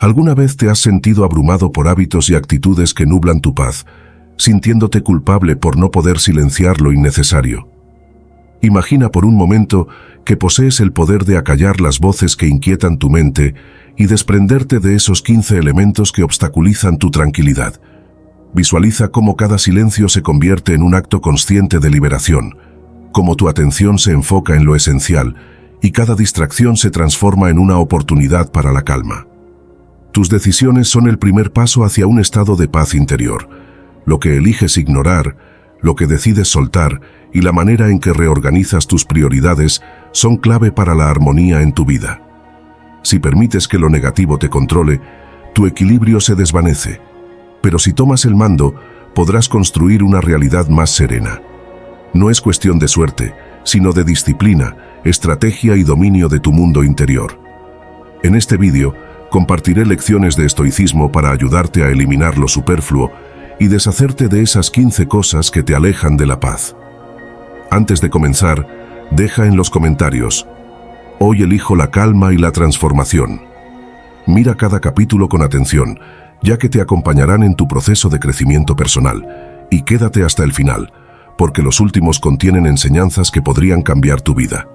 ¿Alguna vez te has sentido abrumado por hábitos y actitudes que nublan tu paz, sintiéndote culpable por no poder silenciar lo innecesario? Imagina por un momento que posees el poder de acallar las voces que inquietan tu mente y desprenderte de esos 15 elementos que obstaculizan tu tranquilidad. Visualiza cómo cada silencio se convierte en un acto consciente de liberación, cómo tu atención se enfoca en lo esencial y cada distracción se transforma en una oportunidad para la calma. Tus decisiones son el primer paso hacia un estado de paz interior. Lo que eliges ignorar, lo que decides soltar y la manera en que reorganizas tus prioridades son clave para la armonía en tu vida. Si permites que lo negativo te controle, tu equilibrio se desvanece. Pero si tomas el mando, podrás construir una realidad más serena. No es cuestión de suerte, sino de disciplina, estrategia y dominio de tu mundo interior. En este vídeo, compartiré lecciones de estoicismo para ayudarte a eliminar lo superfluo y deshacerte de esas 15 cosas que te alejan de la paz. Antes de comenzar, deja en los comentarios: hoy elijo la calma y la transformación. Mira cada capítulo con atención, ya que te acompañarán en tu proceso de crecimiento personal, y quédate hasta el final, porque los últimos contienen enseñanzas que podrían cambiar tu vida.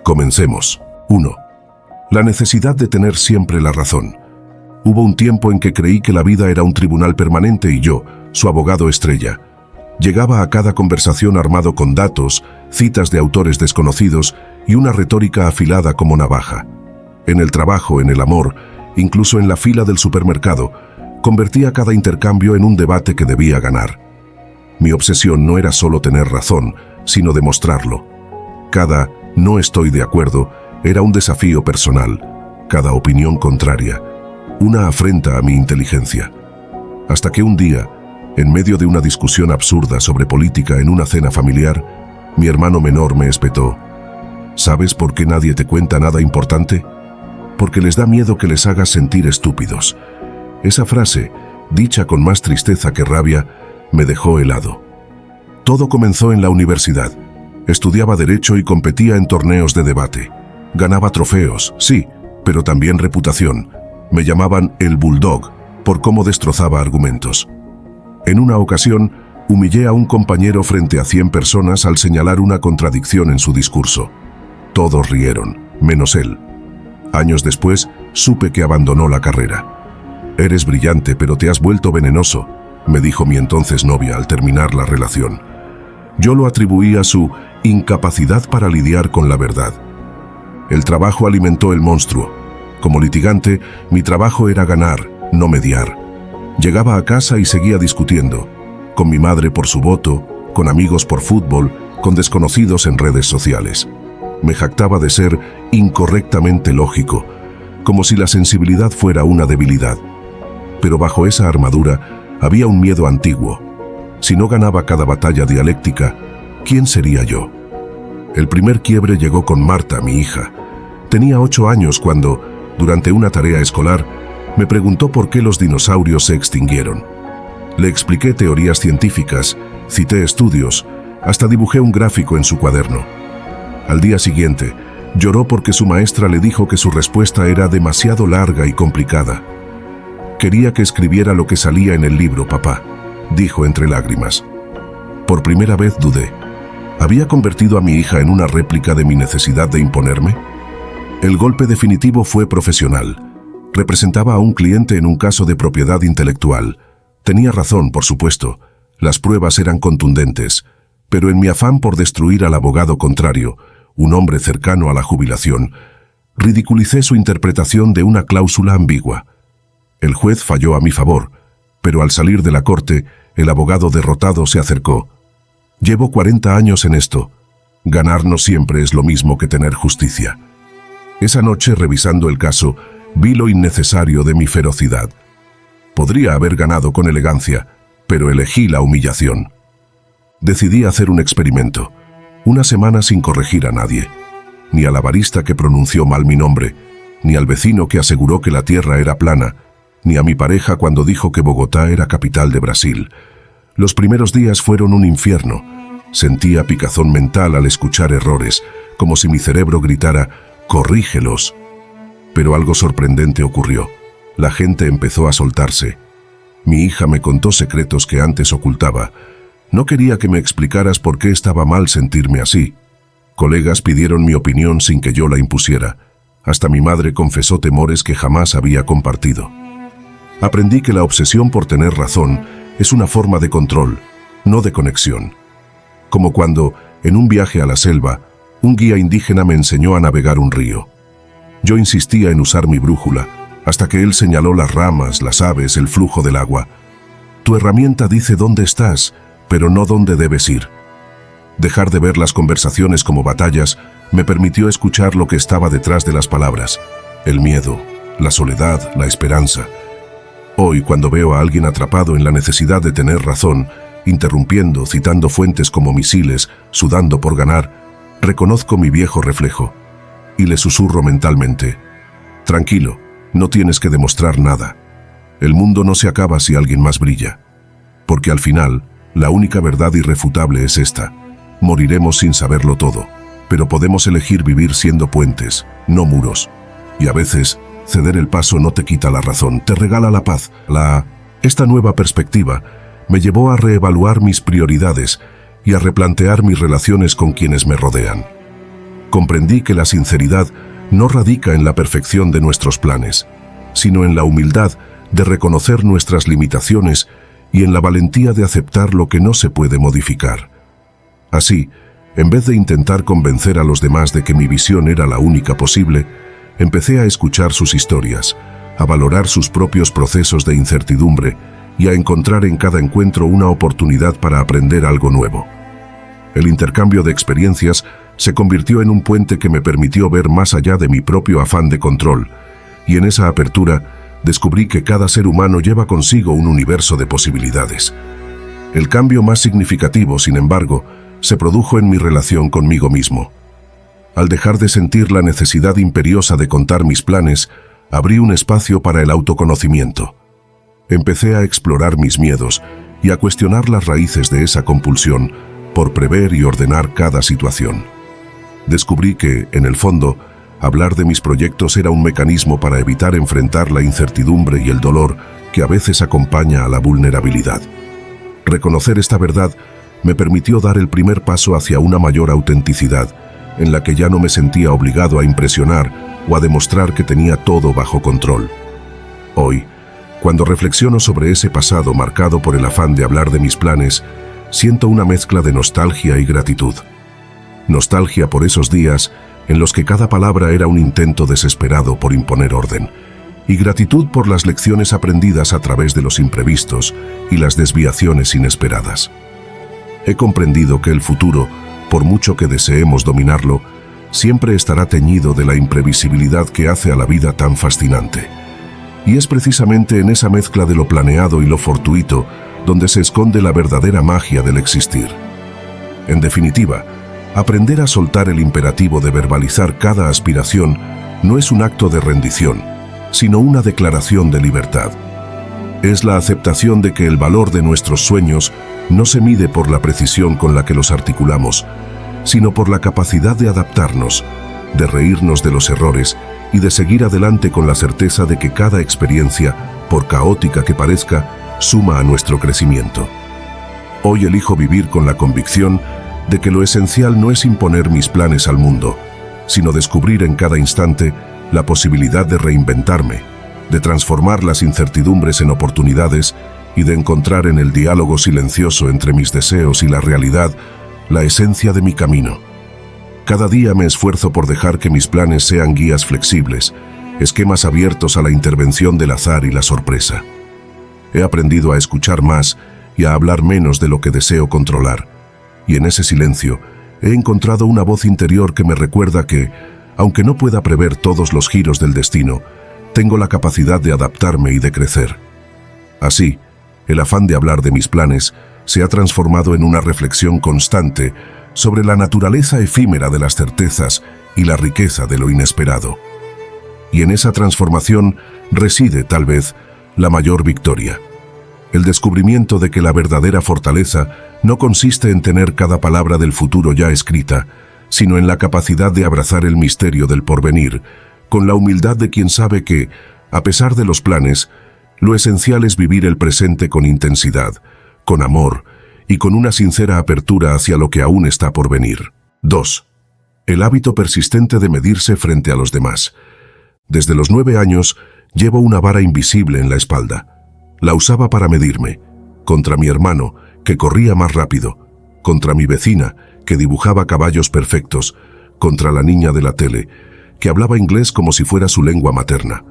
Comencemos. 1. La necesidad de tener siempre la razón. Hubo un tiempo en que creí que la vida era un tribunal permanente y yo, su abogado estrella. Llegaba a cada conversación armado con datos, citas de autores desconocidos y una retórica afilada como navaja. En el trabajo, en el amor, incluso en la fila del supermercado, convertía cada intercambio en un debate que debía ganar. Mi obsesión no era solo tener razón, sino demostrarlo. Cada "no estoy de acuerdo" era un desafío personal, cada opinión contraria, una afrenta a mi inteligencia. Hasta que un día, en medio de una discusión absurda sobre política en una cena familiar, mi hermano menor me espetó: ¿sabes por qué nadie te cuenta nada importante? Porque les da miedo que les hagas sentir estúpidos. Esa frase, dicha con más tristeza que rabia, me dejó helado. Todo comenzó en la universidad. Estudiaba Derecho y competía en torneos de debate. Ganaba trofeos, sí, pero también reputación. Me llamaban el Bulldog por cómo destrozaba argumentos. En una ocasión, humillé a un compañero frente a 100 personas al señalar una contradicción en su discurso. Todos rieron, menos él. Años después, supe que abandonó la carrera. «Eres brillante, pero te has vuelto venenoso», me dijo mi entonces novia al terminar la relación. Yo lo atribuí a su incapacidad para lidiar con la verdad. El trabajo alimentó el monstruo. Como litigante, mi trabajo era ganar, no mediar. Llegaba a casa y seguía discutiendo, con mi madre por su voto, con amigos por fútbol, con desconocidos en redes sociales. Me jactaba de ser incorrectamente lógico, como si la sensibilidad fuera una debilidad. Pero bajo esa armadura había un miedo antiguo. Si no ganaba cada batalla dialéctica, ¿quién sería yo? El primer quiebre llegó con Marta, mi hija. Tenía 8 años cuando, durante una tarea escolar, me preguntó por qué los dinosaurios se extinguieron. Le expliqué teorías científicas, cité estudios, hasta dibujé un gráfico en su cuaderno. Al día siguiente, lloró porque su maestra le dijo que su respuesta era demasiado larga y complicada. «Quería que escribiera lo que salía en el libro, papá», dijo entre lágrimas. Por primera vez dudé. ¿Había convertido a mi hija en una réplica de mi necesidad de imponerme? El golpe definitivo fue profesional. Representaba a un cliente en un caso de propiedad intelectual. Tenía razón, por supuesto. Las pruebas eran contundentes. Pero en mi afán por destruir al abogado contrario, un hombre cercano a la jubilación, ridiculicé su interpretación de una cláusula ambigua. El juez falló a mi favor, pero al salir de la corte, el abogado derrotado se acercó. «Llevo 40 años en esto. Ganar no siempre es lo mismo que tener justicia». Esa noche, revisando el caso, vi lo innecesario de mi ferocidad. Podría haber ganado con elegancia, pero elegí la humillación. Decidí hacer un experimento. Una semana sin corregir a nadie. Ni a la barista que pronunció mal mi nombre, ni al vecino que aseguró que la tierra era plana, ni a mi pareja cuando dijo que Bogotá era capital de Brasil. Los primeros días fueron un infierno. Sentía picazón mental al escuchar errores, como si mi cerebro gritara: «Corrígelos». Pero algo sorprendente ocurrió. La gente empezó a soltarse. Mi hija me contó secretos que antes ocultaba. No quería que me explicaras por qué estaba mal sentirme así. Colegas pidieron mi opinión sin que yo la impusiera. Hasta mi madre confesó temores que jamás había compartido. Aprendí que la obsesión por tener razón es una forma de control, no de conexión. Como cuando, en un viaje a la selva, un guía indígena me enseñó a navegar un río. Yo insistía en usar mi brújula, hasta que él señaló las ramas, las aves, el flujo del agua. Tu herramienta dice dónde estás, pero no dónde debes ir. Dejar de ver las conversaciones como batallas me permitió escuchar lo que estaba detrás de las palabras: el miedo, la soledad, la esperanza. Hoy, cuando veo a alguien atrapado en la necesidad de tener razón, interrumpiendo, citando fuentes como misiles, sudando por ganar, reconozco mi viejo reflejo y le susurro mentalmente: tranquilo, no tienes que demostrar nada. El mundo no se acaba si alguien más brilla. Porque al final, la única verdad irrefutable es esta: moriremos sin saberlo todo, pero podemos elegir vivir siendo puentes, no muros. Y a veces, ceder el paso no te quita la razón, te regala la paz. Esta nueva perspectiva me llevó a reevaluar mis prioridades y a replantear mis relaciones con quienes me rodean. Comprendí que la sinceridad no radica en la perfección de nuestros planes, sino en la humildad de reconocer nuestras limitaciones y en la valentía de aceptar lo que no se puede modificar. Así, en vez de intentar convencer a los demás de que mi visión era la única posible, empecé a escuchar sus historias, a valorar sus propios procesos de incertidumbre y a encontrar en cada encuentro una oportunidad para aprender algo nuevo. El intercambio de experiencias se convirtió en un puente que me permitió ver más allá de mi propio afán de control, y en esa apertura descubrí que cada ser humano lleva consigo un universo de posibilidades. El cambio más significativo, sin embargo, se produjo en mi relación conmigo mismo. Al dejar de sentir la necesidad imperiosa de contar mis planes, abrí un espacio para el autoconocimiento. Empecé a explorar mis miedos y a cuestionar las raíces de esa compulsión por prever y ordenar cada situación. Descubrí que, en el fondo, hablar de mis proyectos era un mecanismo para evitar enfrentar la incertidumbre y el dolor que a veces acompaña a la vulnerabilidad. Reconocer esta verdad me permitió dar el primer paso hacia una mayor autenticidad, en la que ya no me sentía obligado a impresionar o a demostrar que tenía todo bajo control. Hoy, cuando reflexiono sobre ese pasado marcado por el afán de hablar de mis planes, siento una mezcla de nostalgia y gratitud. Nostalgia por esos días en los que cada palabra era un intento desesperado por imponer orden, y gratitud por las lecciones aprendidas a través de los imprevistos y las desviaciones inesperadas. He comprendido que el futuro, por mucho que deseemos dominarlo, siempre estará teñido de la imprevisibilidad que hace a la vida tan fascinante. Y es precisamente en esa mezcla de lo planeado y lo fortuito donde se esconde la verdadera magia del existir. En definitiva, aprender a soltar el imperativo de verbalizar cada aspiración no es un acto de rendición, sino una declaración de libertad. Es la aceptación de que el valor de nuestros sueños no se mide por la precisión con la que los articulamos, sino por la capacidad de adaptarnos, de reírnos de los errores y de seguir adelante con la certeza de que cada experiencia, por caótica que parezca, suma a nuestro crecimiento. Hoy elijo vivir con la convicción de que lo esencial no es imponer mis planes al mundo, sino descubrir en cada instante la posibilidad de reinventarme, de transformar las incertidumbres en oportunidades y de encontrar en el diálogo silencioso entre mis deseos y la realidad la esencia de mi camino. Cada día me esfuerzo por dejar que mis planes sean guías flexibles, esquemas abiertos a la intervención del azar y la sorpresa. He aprendido a escuchar más y a hablar menos de lo que deseo controlar, y en ese silencio he encontrado una voz interior que me recuerda que, aunque no pueda prever todos los giros del destino, tengo la capacidad de adaptarme y de crecer. Así, el afán de hablar de mis planes se ha transformado en una reflexión constante sobre la naturaleza efímera de las certezas y la riqueza de lo inesperado. Y en esa transformación reside, tal vez, la mayor victoria. El descubrimiento de que la verdadera fortaleza no consiste en tener cada palabra del futuro ya escrita, sino en la capacidad de abrazar el misterio del porvenir, con la humildad de quien sabe que, A pesar de los planes, lo esencial es vivir el presente con intensidad, con amor y con una sincera apertura hacia lo que aún está por venir. 2. El hábito persistente de medirse frente a los demás. Desde los 9 años llevo una vara invisible en la espalda. La usaba para medirme, contra mi hermano, que corría más rápido, contra mi vecina, que dibujaba caballos perfectos, contra la niña de la tele, que hablaba inglés como si fuera su lengua materna.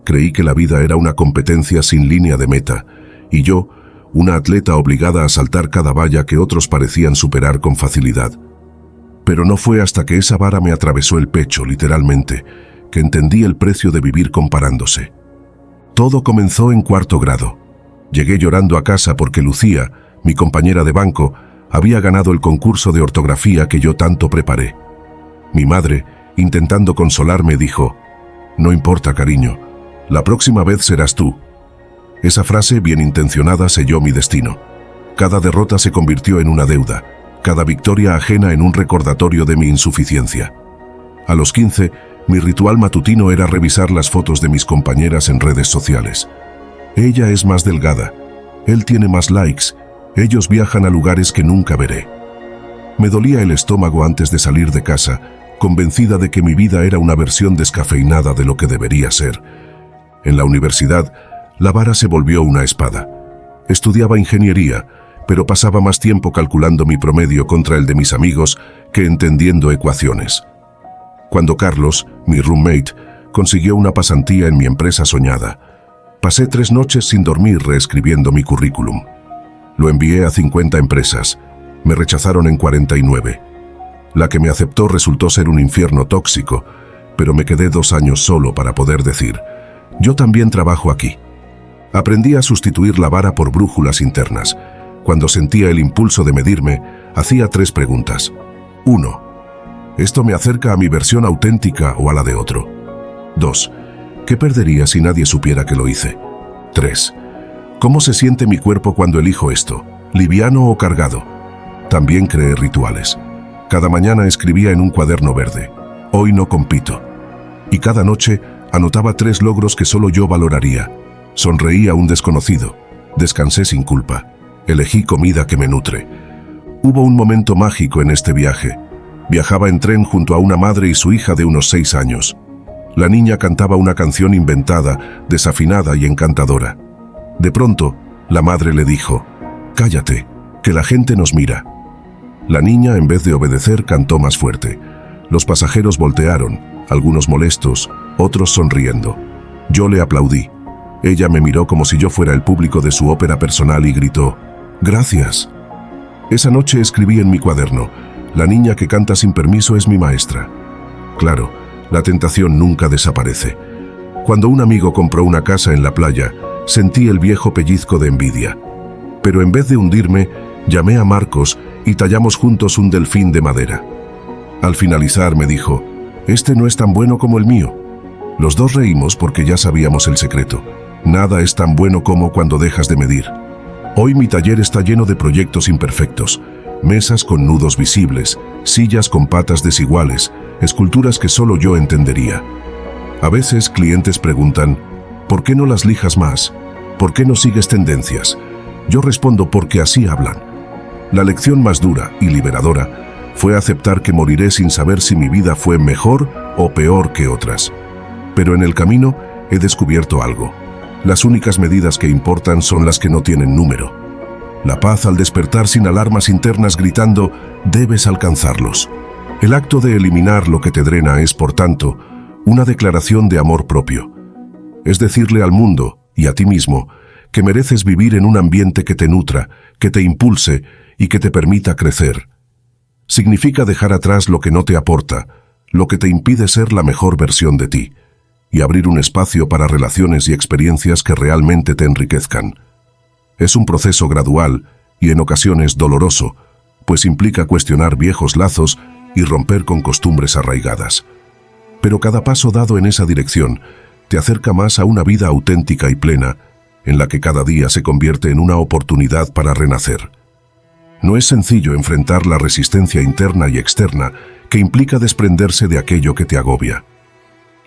Creí que la vida era una competencia sin línea de meta, y yo, una atleta obligada a saltar cada valla que otros parecían superar con facilidad. Pero no fue hasta que esa vara me atravesó el pecho, literalmente, que entendí el precio de vivir comparándose. Todo comenzó en 4º grado. Llegué llorando a casa porque Lucía, mi compañera de banco, había ganado el concurso de ortografía que yo tanto preparé. Mi madre, intentando consolarme, dijo: «No importa, cariño, la próxima vez serás tú». Esa frase bien intencionada selló mi destino. Cada derrota se convirtió en una deuda, cada victoria ajena en un recordatorio de mi insuficiencia. A los 15, mi ritual matutino era revisar las fotos de mis compañeras en redes sociales. Ella es más delgada, él tiene más likes, ellos viajan a lugares que nunca veré. Me dolía el estómago antes de salir de casa, convencida de que mi vida era una versión descafeinada de lo que debería ser. En la universidad, la vara se volvió una espada. Estudiaba ingeniería, pero pasaba más tiempo calculando mi promedio contra el de mis amigos que entendiendo ecuaciones. Cuando Carlos, mi roommate, consiguió una pasantía en mi empresa soñada, pasé 3 noches sin dormir reescribiendo mi currículum. Lo envié a 50 empresas. Me rechazaron en 49. La que me aceptó resultó ser un infierno tóxico, pero me quedé 2 años solo para poder decir: «Yo también trabajo aquí». Aprendí a sustituir la vara por brújulas internas. Cuando sentía el impulso de medirme, hacía 3 preguntas. 1. ¿Esto me acerca a mi versión auténtica o a la de otro? 2. ¿Qué perdería si nadie supiera que lo hice? 3. ¿Cómo se siente mi cuerpo cuando elijo esto? ¿Liviano o cargado? También creé rituales. Cada mañana escribía en un cuaderno verde: «Hoy no compito». Y cada noche anotaba 3 logros que solo yo valoraría. Sonreí a un desconocido. Descansé sin culpa. Elegí comida que me nutre. Hubo un momento mágico en este viaje. Viajaba en tren junto a una madre y su hija de unos 6 años. La niña cantaba una canción inventada, desafinada y encantadora. De pronto, la madre le dijo: «Cállate, que la gente nos mira». La niña, en vez de obedecer, cantó más fuerte. Los pasajeros voltearon, algunos molestos, otros sonriendo. Yo le aplaudí. Ella me miró como si yo fuera el público de su ópera personal y gritó: «Gracias». Esa noche escribí en mi cuaderno: «La niña que canta sin permiso es mi maestra». Claro, la tentación nunca desaparece. Cuando un amigo compró una casa en la playa, sentí el viejo pellizco de envidia. Pero en vez de hundirme, llamé a Marcos y tallamos juntos un delfín de madera. Al finalizar me dijo: «Este no es tan bueno como el mío». Los dos reímos porque ya sabíamos el secreto. Nada es tan bueno como cuando dejas de medir. Hoy mi taller está lleno de proyectos imperfectos. Mesas con nudos visibles, sillas con patas desiguales, esculturas que solo yo entendería. A veces clientes preguntan: «¿Por qué no las lijas más? ¿Por qué no sigues tendencias?». Yo respondo: porque así hablan. La lección más dura y liberadora fue aceptar que moriré sin saber si mi vida fue mejor o peor que otras. Pero en el camino he descubierto algo. Las únicas medidas que importan son las que no tienen número. La paz al despertar sin alarmas internas gritando: «Debes alcanzarlos». El acto de eliminar lo que te drena es, por tanto, una declaración de amor propio. Es decirle al mundo y a ti mismo que mereces vivir en un ambiente que te nutra, que te impulse y que te permita crecer. Significa dejar atrás lo que no te aporta, lo que te impide ser la mejor versión de ti, y abrir un espacio para relaciones y experiencias que realmente te enriquezcan. Es un proceso gradual y en ocasiones doloroso, pues implica cuestionar viejos lazos y romper con costumbres arraigadas. Pero cada paso dado en esa dirección te acerca más a una vida auténtica y plena, en la que cada día se convierte en una oportunidad para renacer. No es sencillo enfrentar la resistencia interna y externa que implica desprenderse de aquello que te agobia.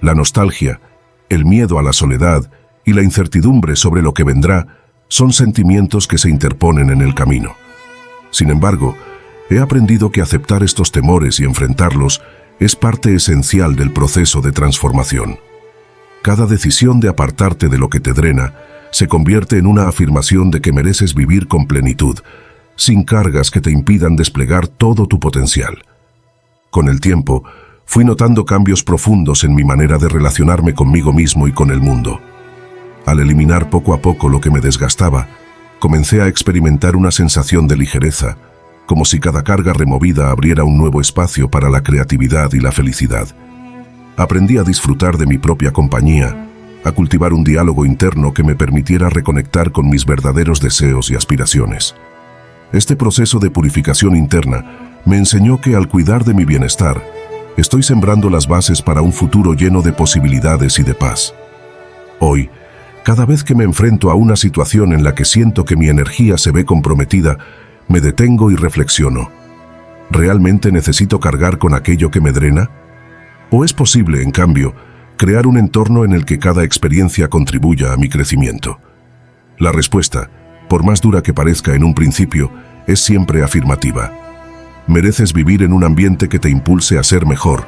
La nostalgia, el miedo a la soledad y la incertidumbre sobre lo que vendrá son sentimientos que se interponen en el camino. Sin embargo, he aprendido que aceptar estos temores y enfrentarlos es parte esencial del proceso de transformación. Cada decisión de apartarte de lo que te drena se convierte en una afirmación de que mereces vivir con plenitud, sin cargas que te impidan desplegar todo tu potencial. Con el tiempo, fui notando cambios profundos en mi manera de relacionarme conmigo mismo y con el mundo. Al eliminar poco a poco lo que me desgastaba, comencé a experimentar una sensación de ligereza, como si cada carga removida abriera un nuevo espacio para la creatividad y la felicidad. Aprendí a disfrutar de mi propia compañía, a cultivar un diálogo interno que me permitiera reconectar con mis verdaderos deseos y aspiraciones. Este proceso de purificación interna me enseñó que al cuidar de mi bienestar, estoy sembrando las bases para un futuro lleno de posibilidades y de paz. Hoy, cada vez que me enfrento a una situación en la que siento que mi energía se ve comprometida, me detengo y reflexiono. ¿Realmente necesito cargar con aquello que me drena? ¿O es posible, en cambio, crear un entorno en el que cada experiencia contribuya a mi crecimiento? La respuesta, por más dura que parezca en un principio, es siempre afirmativa. Mereces vivir en un ambiente que te impulse a ser mejor,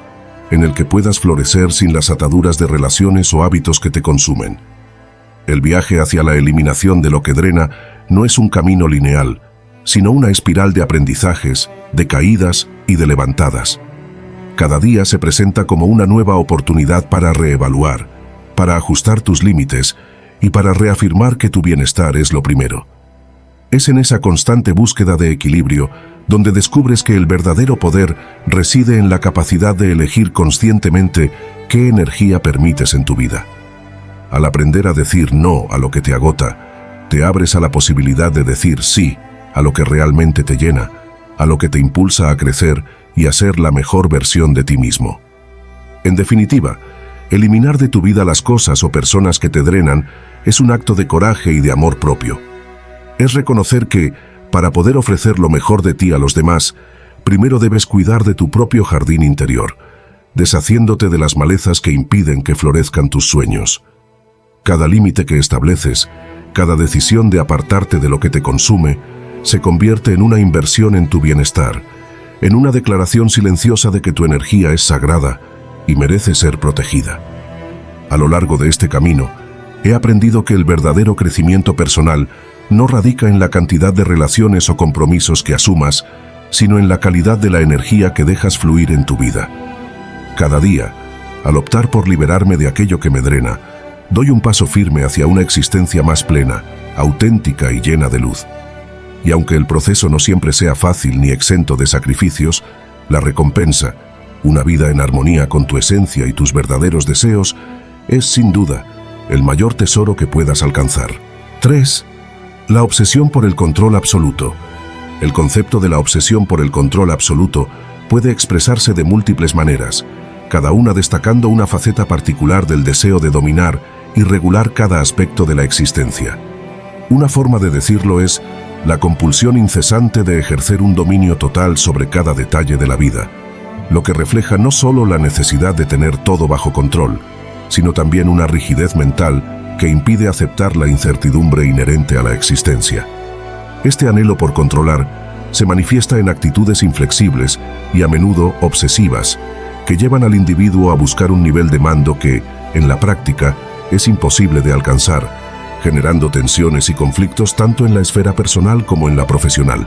en el que puedas florecer sin las ataduras de relaciones o hábitos que te consumen. El viaje hacia la eliminación de lo que drena no es un camino lineal, sino una espiral de aprendizajes, de caídas y de levantadas. Cada día se presenta como una nueva oportunidad para reevaluar, para ajustar tus límites y para reafirmar que tu bienestar es lo primero. Es en esa constante búsqueda de equilibrio donde descubres que el verdadero poder reside en la capacidad de elegir conscientemente qué energía permites en tu vida. Al aprender a decir no a lo que te agota, te abres a la posibilidad de decir sí a lo que realmente te llena, a lo que te impulsa a crecer y a ser la mejor versión de ti mismo. En definitiva, eliminar de tu vida las cosas o personas que te drenan es un acto de coraje y de amor propio. Es reconocer que, para poder ofrecer lo mejor de ti a los demás, primero debes cuidar de tu propio jardín interior, deshaciéndote de las malezas que impiden que florezcan tus sueños. Cada límite que estableces, cada decisión de apartarte de lo que te consume, se convierte en una inversión en tu bienestar, en una declaración silenciosa de que tu energía es sagrada y merece ser protegida. A lo largo de este camino, he aprendido que el verdadero crecimiento personal no radica en la cantidad de relaciones o compromisos que asumas, sino en la calidad de la energía que dejas fluir en tu vida. Cada día, al optar por liberarme de aquello que me drena, doy un paso firme hacia una existencia más plena, auténtica y llena de luz. Y aunque el proceso no siempre sea fácil ni exento de sacrificios, la recompensa, una vida en armonía con tu esencia y tus verdaderos deseos, es sin duda el mayor tesoro que puedas alcanzar. 3. La obsesión por el control absoluto. El concepto de la obsesión por el control absoluto puede expresarse de múltiples maneras, cada una destacando una faceta particular del deseo de dominar y regular cada aspecto de la existencia. Una forma de decirlo es la compulsión incesante de ejercer un dominio total sobre cada detalle de la vida, lo que refleja no solo la necesidad de tener todo bajo control, sino también una rigidez mental que impide aceptar la incertidumbre inherente a la existencia. Este anhelo por controlar se manifiesta en actitudes inflexibles y a menudo obsesivas, que llevan al individuo a buscar un nivel de mando que, en la práctica, es imposible de alcanzar, generando tensiones y conflictos tanto en la esfera personal como en la profesional.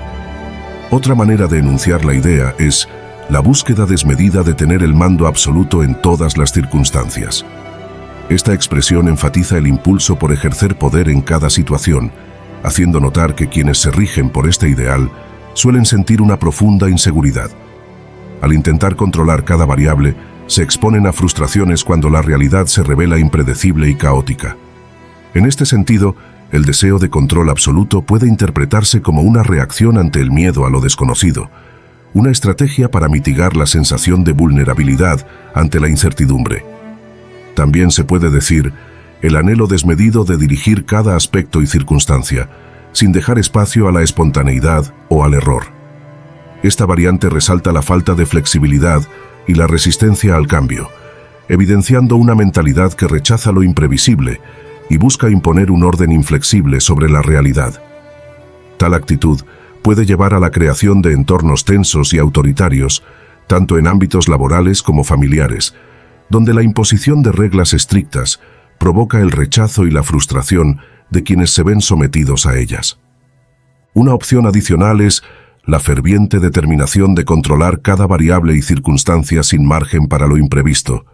Otra manera de enunciar la idea es la búsqueda desmedida de tener el mando absoluto en todas las circunstancias. Esta expresión enfatiza el impulso por ejercer poder en cada situación, haciendo notar que quienes se rigen por este ideal suelen sentir una profunda inseguridad. Al intentar controlar cada variable, se exponen a frustraciones cuando la realidad se revela impredecible y caótica. En este sentido, el deseo de control absoluto puede interpretarse como una reacción ante el miedo a lo desconocido, una estrategia para mitigar la sensación de vulnerabilidad ante la incertidumbre. También se puede decir el anhelo desmedido de dirigir cada aspecto y circunstancia, sin dejar espacio a la espontaneidad o al error. Esta variante resalta la falta de flexibilidad y la resistencia al cambio, evidenciando una mentalidad que rechaza lo imprevisible y busca imponer un orden inflexible sobre la realidad. Tal actitud puede llevar a la creación de entornos tensos y autoritarios, tanto en ámbitos laborales como familiares, donde la imposición de reglas estrictas provoca el rechazo y la frustración de quienes se ven sometidos a ellas. Una opción adicional es la ferviente determinación de controlar cada variable y circunstancia sin margen para lo imprevisto.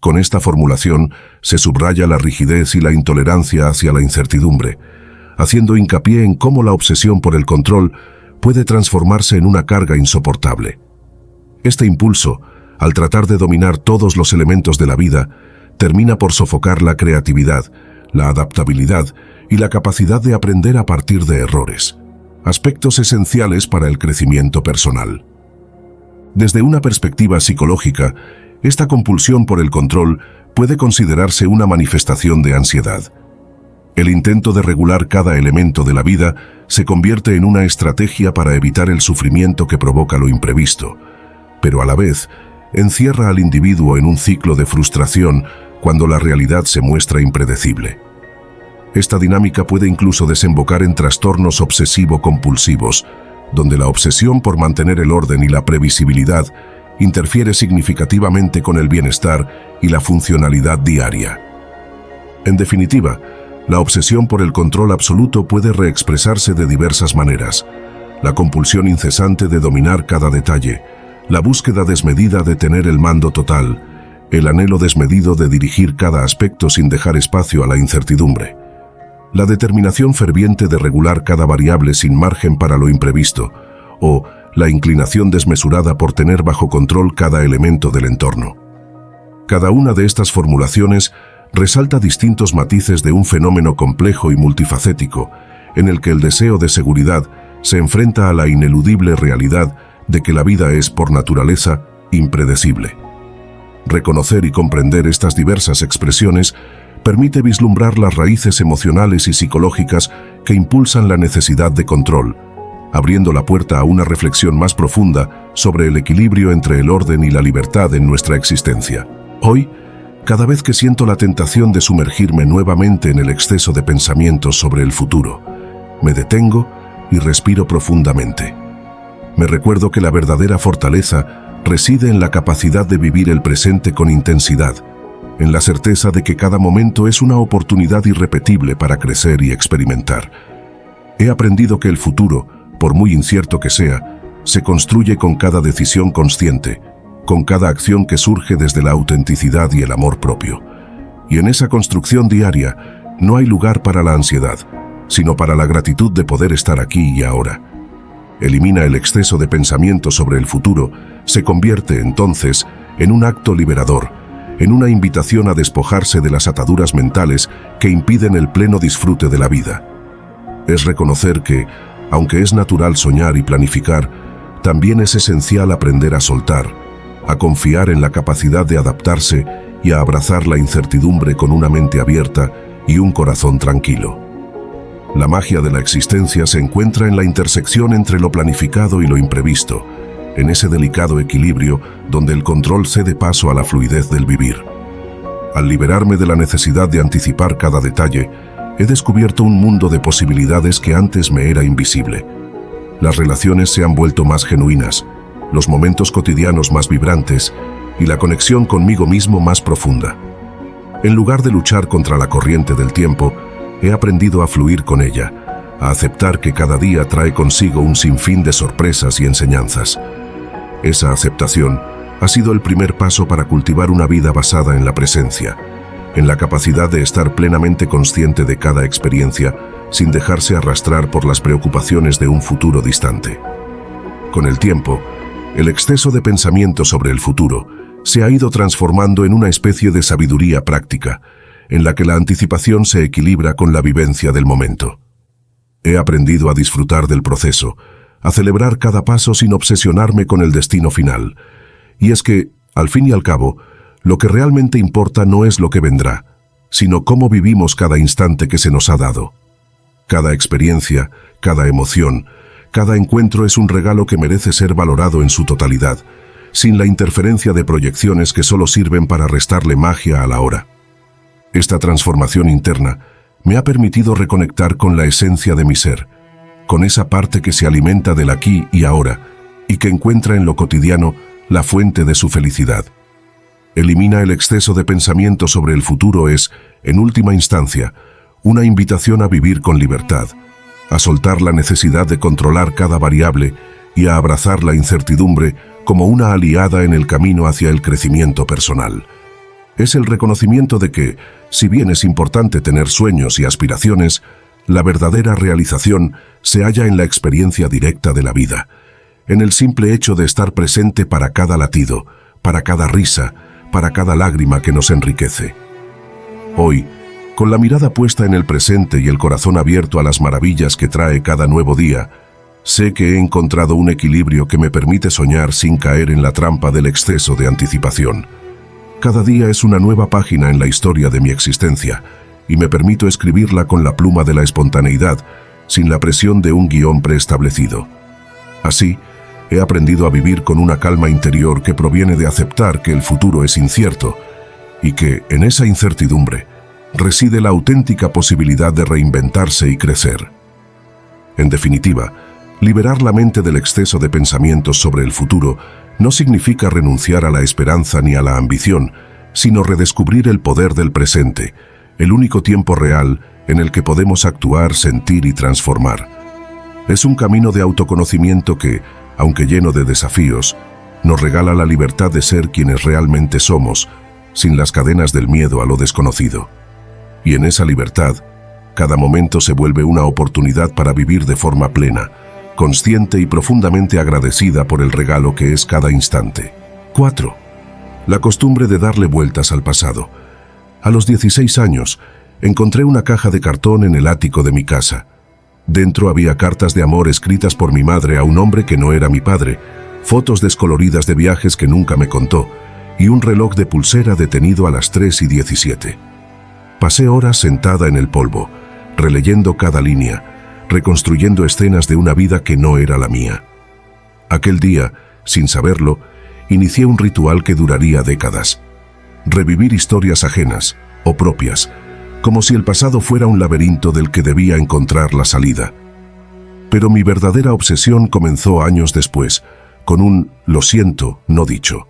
Con esta formulación se subraya la rigidez y la intolerancia hacia la incertidumbre, haciendo hincapié en cómo la obsesión por el control puede transformarse en una carga insoportable. Este impulso, al tratar de dominar todos los elementos de la vida, termina por sofocar la creatividad, la adaptabilidad y la capacidad de aprender a partir de errores, aspectos esenciales para el crecimiento personal. Desde una perspectiva psicológica, esta compulsión por el control puede considerarse una manifestación de ansiedad. El intento de regular cada elemento de la vida se convierte en una estrategia para evitar el sufrimiento que provoca lo imprevisto, pero a la vez encierra al individuo en un ciclo de frustración cuando la realidad se muestra impredecible. Esta dinámica puede incluso desembocar en trastornos obsesivo-compulsivos, donde la obsesión por mantener el orden y la previsibilidad interfiere significativamente con el bienestar y la funcionalidad diaria. En definitiva, la obsesión por el control absoluto puede reexpresarse de diversas maneras: la compulsión incesante de dominar cada detalle, la búsqueda desmedida de tener el mando total, el anhelo desmedido de dirigir cada aspecto sin dejar espacio a la incertidumbre, la determinación ferviente de regular cada variable sin margen para lo imprevisto, o la inclinación desmesurada por tener bajo control cada elemento del entorno. Cada una de estas formulaciones resalta distintos matices de un fenómeno complejo y multifacético, en el que el deseo de seguridad se enfrenta a la ineludible realidad de que la vida es, por naturaleza, impredecible. Reconocer y comprender estas diversas expresiones permite vislumbrar las raíces emocionales y psicológicas que impulsan la necesidad de control, abriendo la puerta a una reflexión más profunda sobre el equilibrio entre el orden y la libertad en nuestra existencia. Hoy, cada vez que siento la tentación de sumergirme nuevamente en el exceso de pensamientos sobre el futuro, me detengo y respiro profundamente. Me recuerdo que la verdadera fortaleza reside en la capacidad de vivir el presente con intensidad, en la certeza de que cada momento es una oportunidad irrepetible para crecer y experimentar. He aprendido que el futuro, por muy incierto que sea, se construye con cada decisión consciente, con cada acción que surge desde la autenticidad y el amor propio. Y en esa construcción diaria no hay lugar para la ansiedad, sino para la gratitud de poder estar aquí y ahora. Elimina el exceso de pensamiento sobre el futuro, se convierte entonces en un acto liberador, en una invitación a despojarse de las ataduras mentales que impiden el pleno disfrute de la vida. Es reconocer que, aunque es natural soñar y planificar, también es esencial aprender a soltar, a confiar en la capacidad de adaptarse y a abrazar la incertidumbre con una mente abierta y un corazón tranquilo. La magia de la existencia se encuentra en la intersección entre lo planificado y lo imprevisto, en ese delicado equilibrio donde el control cede paso a la fluidez del vivir. Al liberarme de la necesidad de anticipar cada detalle, he descubierto un mundo de posibilidades que antes me era invisible. Las relaciones se han vuelto más genuinas, los momentos cotidianos más vibrantes y la conexión conmigo mismo más profunda. En lugar de luchar contra la corriente del tiempo, he aprendido a fluir con ella, a aceptar que cada día trae consigo un sinfín de sorpresas y enseñanzas. Esa aceptación ha sido el primer paso para cultivar una vida basada en la presencia, en la capacidad de estar plenamente consciente de cada experiencia sin dejarse arrastrar por las preocupaciones de un futuro distante. Con el tiempo, el exceso de pensamiento sobre el futuro se ha ido transformando en una especie de sabiduría práctica, en la que la anticipación se equilibra con la vivencia del momento. He aprendido a disfrutar del proceso, a celebrar cada paso sin obsesionarme con el destino final. Y es que, al fin y al cabo, lo que realmente importa no es lo que vendrá, sino cómo vivimos cada instante que se nos ha dado. Cada experiencia, cada emoción, cada encuentro es un regalo que merece ser valorado en su totalidad, sin la interferencia de proyecciones que solo sirven para restarle magia a la hora. Esta transformación interna me ha permitido reconectar con la esencia de mi ser, con esa parte que se alimenta del aquí y ahora y que encuentra en lo cotidiano la fuente de su felicidad. Elimina el exceso de pensamiento sobre el futuro es, en última instancia, una invitación a vivir con libertad, a soltar la necesidad de controlar cada variable y a abrazar la incertidumbre como una aliada en el camino hacia el crecimiento personal. Es el reconocimiento de que, si bien es importante tener sueños y aspiraciones, la verdadera realización se halla en la experiencia directa de la vida, en el simple hecho de estar presente para cada latido, para cada risa, para cada lágrima que nos enriquece. Hoy, con la mirada puesta en el presente y el corazón abierto a las maravillas que trae cada nuevo día, sé que he encontrado un equilibrio que me permite soñar sin caer en la trampa del exceso de anticipación. Cada día es una nueva página en la historia de mi existencia, y me permito escribirla con la pluma de la espontaneidad, sin la presión de un guión preestablecido. Así, he aprendido a vivir con una calma interior que proviene de aceptar que el futuro es incierto, y que, en esa incertidumbre, reside la auténtica posibilidad de reinventarse y crecer. En definitiva, liberar la mente del exceso de pensamientos sobre el futuro no significa renunciar a la esperanza ni a la ambición, sino redescubrir el poder del presente, el único tiempo real en el que podemos actuar, sentir y transformar. Es un camino de autoconocimiento que, aunque lleno de desafíos, nos regala la libertad de ser quienes realmente somos, sin las cadenas del miedo a lo desconocido. Y en esa libertad, cada momento se vuelve una oportunidad para vivir de forma plena, consciente y profundamente agradecida por el regalo que es cada instante. 4. La costumbre de darle vueltas al pasado. A los 16 años, encontré una caja de cartón en el ático de mi casa. Dentro había cartas de amor escritas por mi madre a un hombre que no era mi padre, fotos descoloridas de viajes que nunca me contó, y un reloj de pulsera detenido a las 3:17. Pasé horas sentada en el polvo, releyendo cada línea, reconstruyendo escenas de una vida que no era la mía. Aquel día, sin saberlo, inicié un ritual que duraría décadas. Revivir historias ajenas, o propias, como si el pasado fuera un laberinto del que debía encontrar la salida. Pero mi verdadera obsesión comenzó años después, con un «lo siento» no dicho.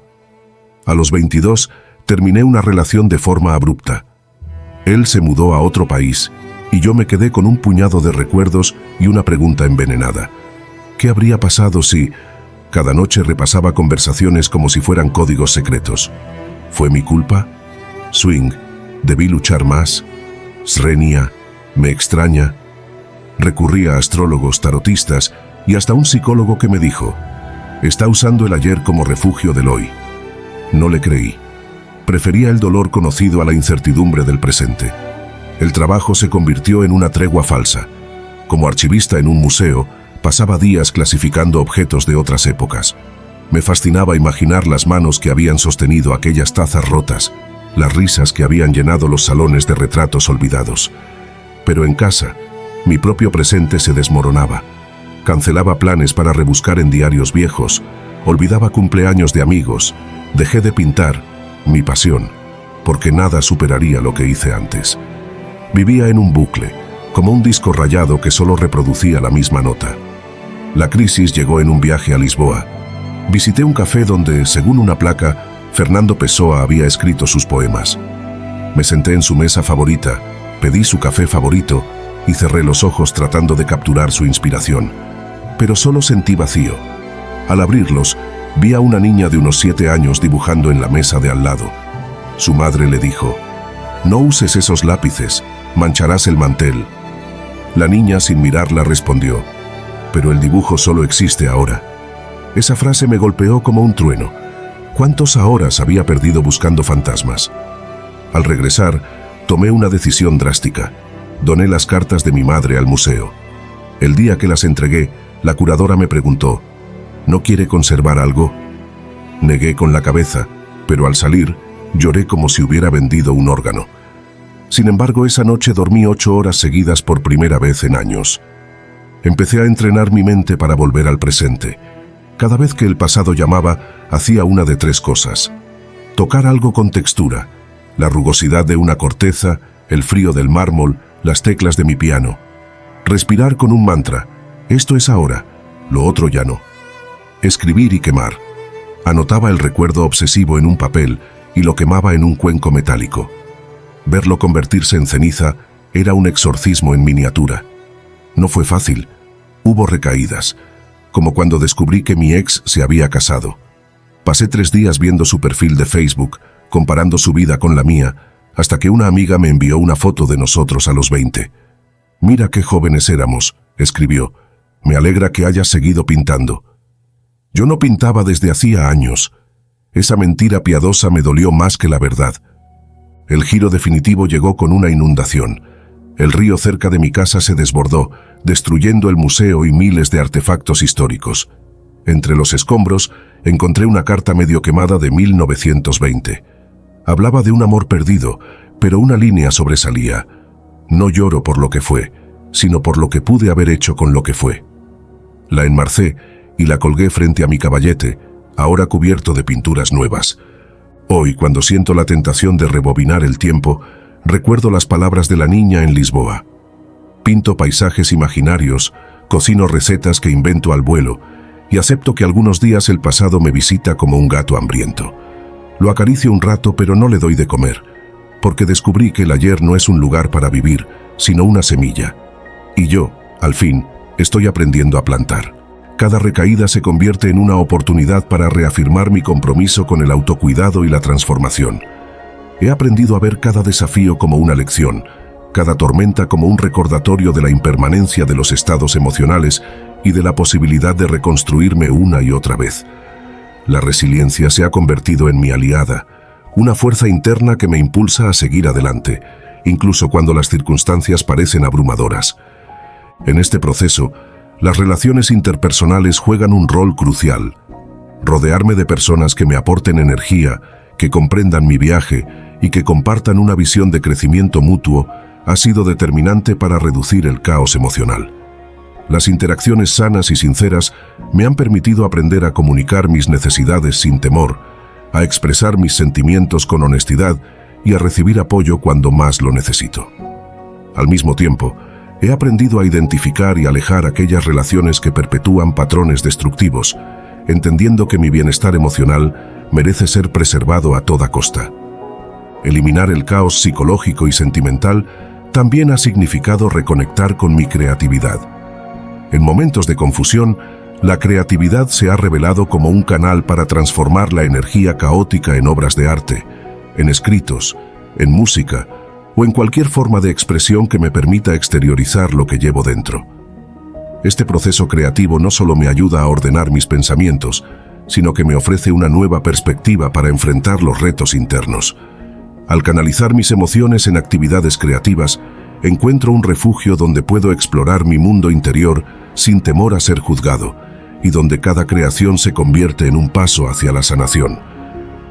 A los 22, terminé una relación de forma abrupta. Él se mudó a otro país, y yo me quedé con un puñado de recuerdos y una pregunta envenenada. ¿Qué habría pasado si...? Cada noche repasaba conversaciones como si fueran códigos secretos. ¿Fue mi culpa? Swing, ¿debí luchar más? Srenia, ¿me extraña? Recurrí a astrólogos, tarotistas y hasta un psicólogo que me dijo: está usando el ayer como refugio del hoy. No le creí. Prefería el dolor conocido a la incertidumbre del presente. El trabajo se convirtió en una tregua falsa. Como archivista en un museo, pasaba días clasificando objetos de otras épocas. Me fascinaba imaginar las manos que habían sostenido aquellas tazas rotas, las risas que habían llenado los salones de retratos olvidados. Pero en casa, mi propio presente se desmoronaba. Cancelaba planes para rebuscar en diarios viejos, olvidaba cumpleaños de amigos, dejé de pintar, mi pasión, porque nada superaría lo que hice antes. Vivía en un bucle, como un disco rayado que solo reproducía la misma nota. La crisis llegó en un viaje a Lisboa. Visité un café donde, según una placa, Fernando Pessoa había escrito sus poemas. Me senté en su mesa favorita, pedí su café favorito y cerré los ojos tratando de capturar su inspiración. Pero solo sentí vacío. Al abrirlos, vi a una niña de unos 7 años dibujando en la mesa de al lado. Su madre le dijo: «No uses esos lápices, mancharás el mantel». La niña, sin mirarla, respondió: «Pero el dibujo solo existe ahora». Esa frase me golpeó como un trueno. ¿Cuántas horas había perdido buscando fantasmas? Al regresar, tomé una decisión drástica. Doné las cartas de mi madre al museo. El día que las entregué, la curadora me preguntó: ¿no quiere conservar algo? Negué con la cabeza, pero al salir, lloré como si hubiera vendido un órgano. Sin embargo, esa noche dormí 8 horas seguidas por primera vez en años. Empecé a entrenar mi mente para volver al presente. Cada vez que el pasado llamaba, hacía una de tres cosas. Tocar algo con textura, la rugosidad de una corteza, el frío del mármol, las teclas de mi piano. Respirar con un mantra, esto es ahora, lo otro ya no. Escribir y quemar. Anotaba el recuerdo obsesivo en un papel y lo quemaba en un cuenco metálico. Verlo convertirse en ceniza era un exorcismo en miniatura. No fue fácil. Hubo recaídas, como cuando descubrí que mi ex se había casado. Pasé 3 días viendo su perfil de Facebook, comparando su vida con la mía, hasta que una amiga me envió una foto de nosotros a los 20. «Mira qué jóvenes éramos», escribió. «Me alegra que hayas seguido pintando». Yo no pintaba desde hacía años. Esa mentira piadosa me dolió más que la verdad. El giro definitivo llegó con una inundación. El río cerca de mi casa se desbordó, destruyendo el museo y miles de artefactos históricos. Entre los escombros encontré una carta medio quemada de 1920. Hablaba de un amor perdido, pero una línea sobresalía. No lloro por lo que fue, sino por lo que pude haber hecho con lo que fue. La enmarcé y la colgué frente a mi caballete, ahora cubierto de pinturas nuevas. Hoy, cuando siento la tentación de rebobinar el tiempo, recuerdo las palabras de la niña en Lisboa. Pinto paisajes imaginarios, cocino recetas que invento al vuelo, y acepto que algunos días el pasado me visita como un gato hambriento. Lo acaricio un rato, pero no le doy de comer, porque descubrí que el ayer no es un lugar para vivir, sino una semilla. Y yo, al fin, estoy aprendiendo a plantar. Cada recaída se convierte en una oportunidad para reafirmar mi compromiso con el autocuidado y la transformación. He aprendido a ver cada desafío como una lección, cada tormenta como un recordatorio de la impermanencia de los estados emocionales y de la posibilidad de reconstruirme una y otra vez. La resiliencia se ha convertido en mi aliada, una fuerza interna que me impulsa a seguir adelante, incluso cuando las circunstancias parecen abrumadoras. En este proceso, las relaciones interpersonales juegan un rol crucial. Rodearme de personas que me aporten energía, que comprendan mi viaje y que compartan una visión de crecimiento mutuo ha sido determinante para reducir el caos emocional. Las interacciones sanas y sinceras me han permitido aprender a comunicar mis necesidades sin temor, a expresar mis sentimientos con honestidad y a recibir apoyo cuando más lo necesito. Al mismo tiempo, he aprendido a identificar y alejar aquellas relaciones que perpetúan patrones destructivos, entendiendo que mi bienestar emocional merece ser preservado a toda costa. Eliminar el caos psicológico y sentimental también ha significado reconectar con mi creatividad. En momentos de confusión, la creatividad se ha revelado como un canal para transformar la energía caótica en obras de arte, en escritos, en música o en cualquier forma de expresión que me permita exteriorizar lo que llevo dentro. Este proceso creativo no solo me ayuda a ordenar mis pensamientos, sino que me ofrece una nueva perspectiva para enfrentar los retos internos. Al canalizar mis emociones en actividades creativas, encuentro un refugio donde puedo explorar mi mundo interior sin temor a ser juzgado, y donde cada creación se convierte en un paso hacia la sanación.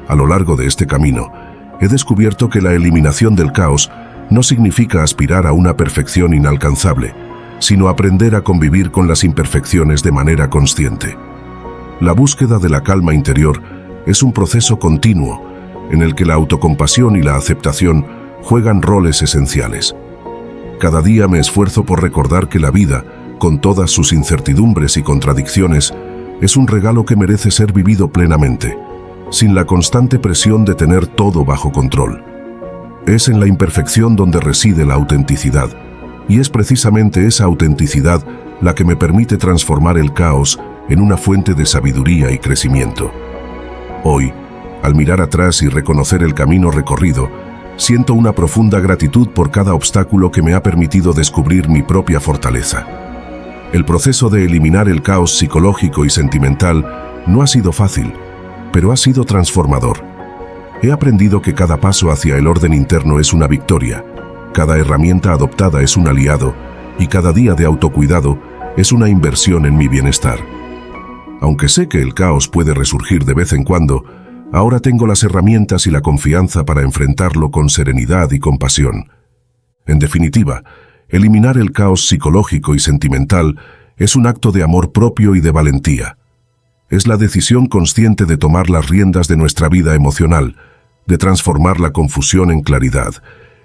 A lo largo de este camino, he descubierto que la eliminación del caos no significa aspirar a una perfección inalcanzable, sino aprender a convivir con las imperfecciones de manera consciente. La búsqueda de la calma interior es un proceso continuo en el que la autocompasión y la aceptación juegan roles esenciales. Cada día me esfuerzo por recordar que la vida, con todas sus incertidumbres y contradicciones, es un regalo que merece ser vivido plenamente, sin la constante presión de tener todo bajo control. Es en la imperfección donde reside la autenticidad, y es precisamente esa autenticidad la que me permite transformar el caos en una fuente de sabiduría y crecimiento. Hoy, al mirar atrás y reconocer el camino recorrido, siento una profunda gratitud por cada obstáculo que me ha permitido descubrir mi propia fortaleza. El proceso de eliminar el caos psicológico y sentimental no ha sido fácil, pero ha sido transformador. He aprendido que cada paso hacia el orden interno es una victoria, cada herramienta adoptada es un aliado y cada día de autocuidado es una inversión en mi bienestar. Aunque sé que el caos puede resurgir de vez en cuando, ahora tengo las herramientas y la confianza para enfrentarlo con serenidad y compasión. En definitiva, eliminar el caos psicológico y sentimental es un acto de amor propio y de valentía. Es la decisión consciente de tomar las riendas de nuestra vida emocional, de transformar la confusión en claridad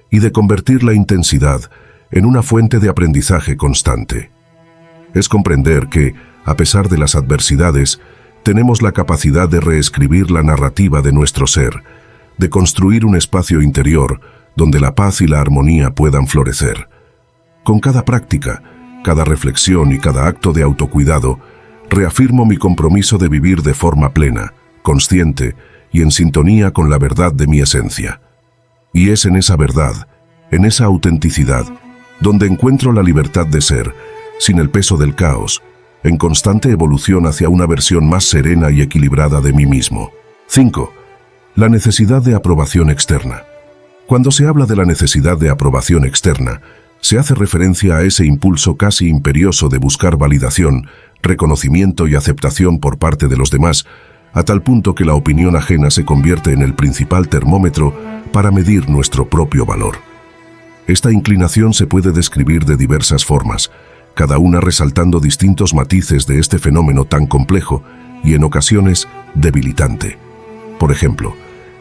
y de convertir la intensidad en una fuente de aprendizaje constante. Es comprender que, a pesar de las adversidades, tenemos la capacidad de reescribir la narrativa de nuestro ser, de construir un espacio interior donde la paz y la armonía puedan florecer. Con cada práctica, cada reflexión y cada acto de autocuidado, reafirmo mi compromiso de vivir de forma plena, consciente y en sintonía con la verdad de mi esencia. Y es en esa verdad, en esa autenticidad, donde encuentro la libertad de ser, sin el peso del caos, en constante evolución hacia una versión más serena y equilibrada de mí mismo. 5. La necesidad de aprobación externa. Cuando se habla de la necesidad de aprobación externa, se hace referencia a ese impulso casi imperioso de buscar validación, reconocimiento y aceptación por parte de los demás, a tal punto que la opinión ajena se convierte en el principal termómetro para medir nuestro propio valor. Esta inclinación se puede describir de diversas formas, cada una resaltando distintos matices de este fenómeno tan complejo y en ocasiones debilitante. Por ejemplo,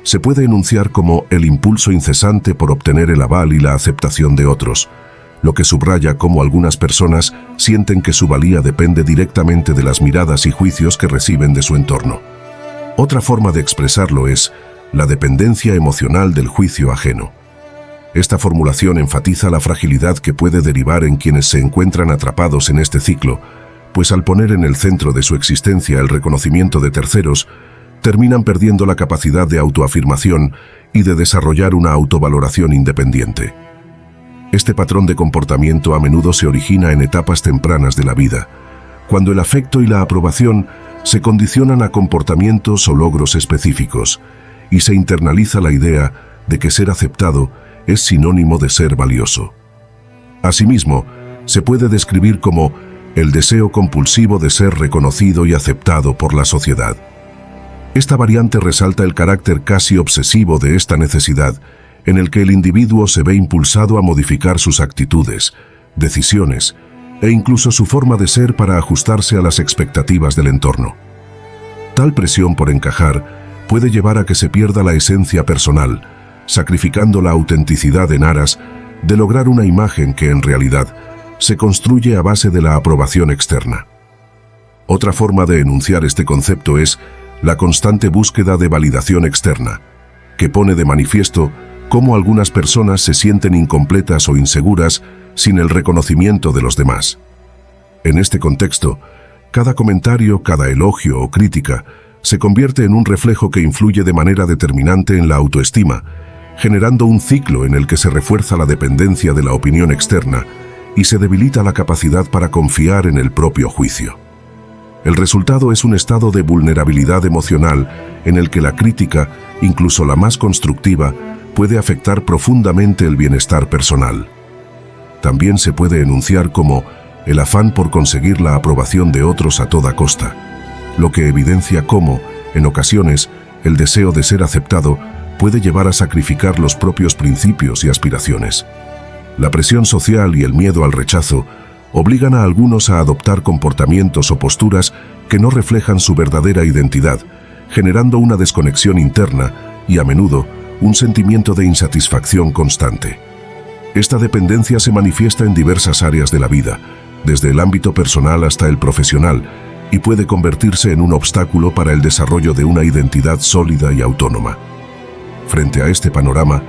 se puede enunciar como el impulso incesante por obtener el aval y la aceptación de otros, lo que subraya cómo algunas personas sienten que su valía depende directamente de las miradas y juicios que reciben de su entorno. Otra forma de expresarlo es la dependencia emocional del juicio ajeno. Esta formulación enfatiza la fragilidad que puede derivar en quienes se encuentran atrapados en este ciclo, pues al poner en el centro de su existencia el reconocimiento de terceros, terminan perdiendo la capacidad de autoafirmación y de desarrollar una autovaloración independiente. Este patrón de comportamiento a menudo se origina en etapas tempranas de la vida, cuando el afecto y la aprobación se condicionan a comportamientos o logros específicos, y se internaliza la idea de que ser aceptado es sinónimo de ser valioso. Asimismo, se puede describir como el deseo compulsivo de ser reconocido y aceptado por la sociedad. Esta variante resalta el carácter casi obsesivo de esta necesidad, en el que el individuo se ve impulsado a modificar sus actitudes, decisiones e incluso su forma de ser para ajustarse a las expectativas del entorno. Tal presión por encajar puede llevar a que se pierda la esencia personal, sacrificando la autenticidad en aras de lograr una imagen que en realidad se construye a base de la aprobación externa. Otra forma de enunciar este concepto es la constante búsqueda de validación externa, que pone de manifiesto cómo algunas personas se sienten incompletas o inseguras sin el reconocimiento de los demás. En este contexto, cada comentario, cada elogio o crítica se convierte en un reflejo que influye de manera determinante en la autoestima, generando un ciclo en el que se refuerza la dependencia de la opinión externa y se debilita la capacidad para confiar en el propio juicio. El resultado es un estado de vulnerabilidad emocional en el que la crítica, incluso la más constructiva, puede afectar profundamente el bienestar personal. También se puede enunciar como el afán por conseguir la aprobación de otros a toda costa, lo que evidencia cómo, en ocasiones, el deseo de ser aceptado puede llevar a sacrificar los propios principios y aspiraciones. La presión social y el miedo al rechazo obligan a algunos a adoptar comportamientos o posturas que no reflejan su verdadera identidad, generando una desconexión interna y, a menudo, un sentimiento de insatisfacción constante. Esta dependencia se manifiesta en diversas áreas de la vida, desde el ámbito personal hasta el profesional, y puede convertirse en un obstáculo para el desarrollo de una identidad sólida y autónoma. Frente a este panorama,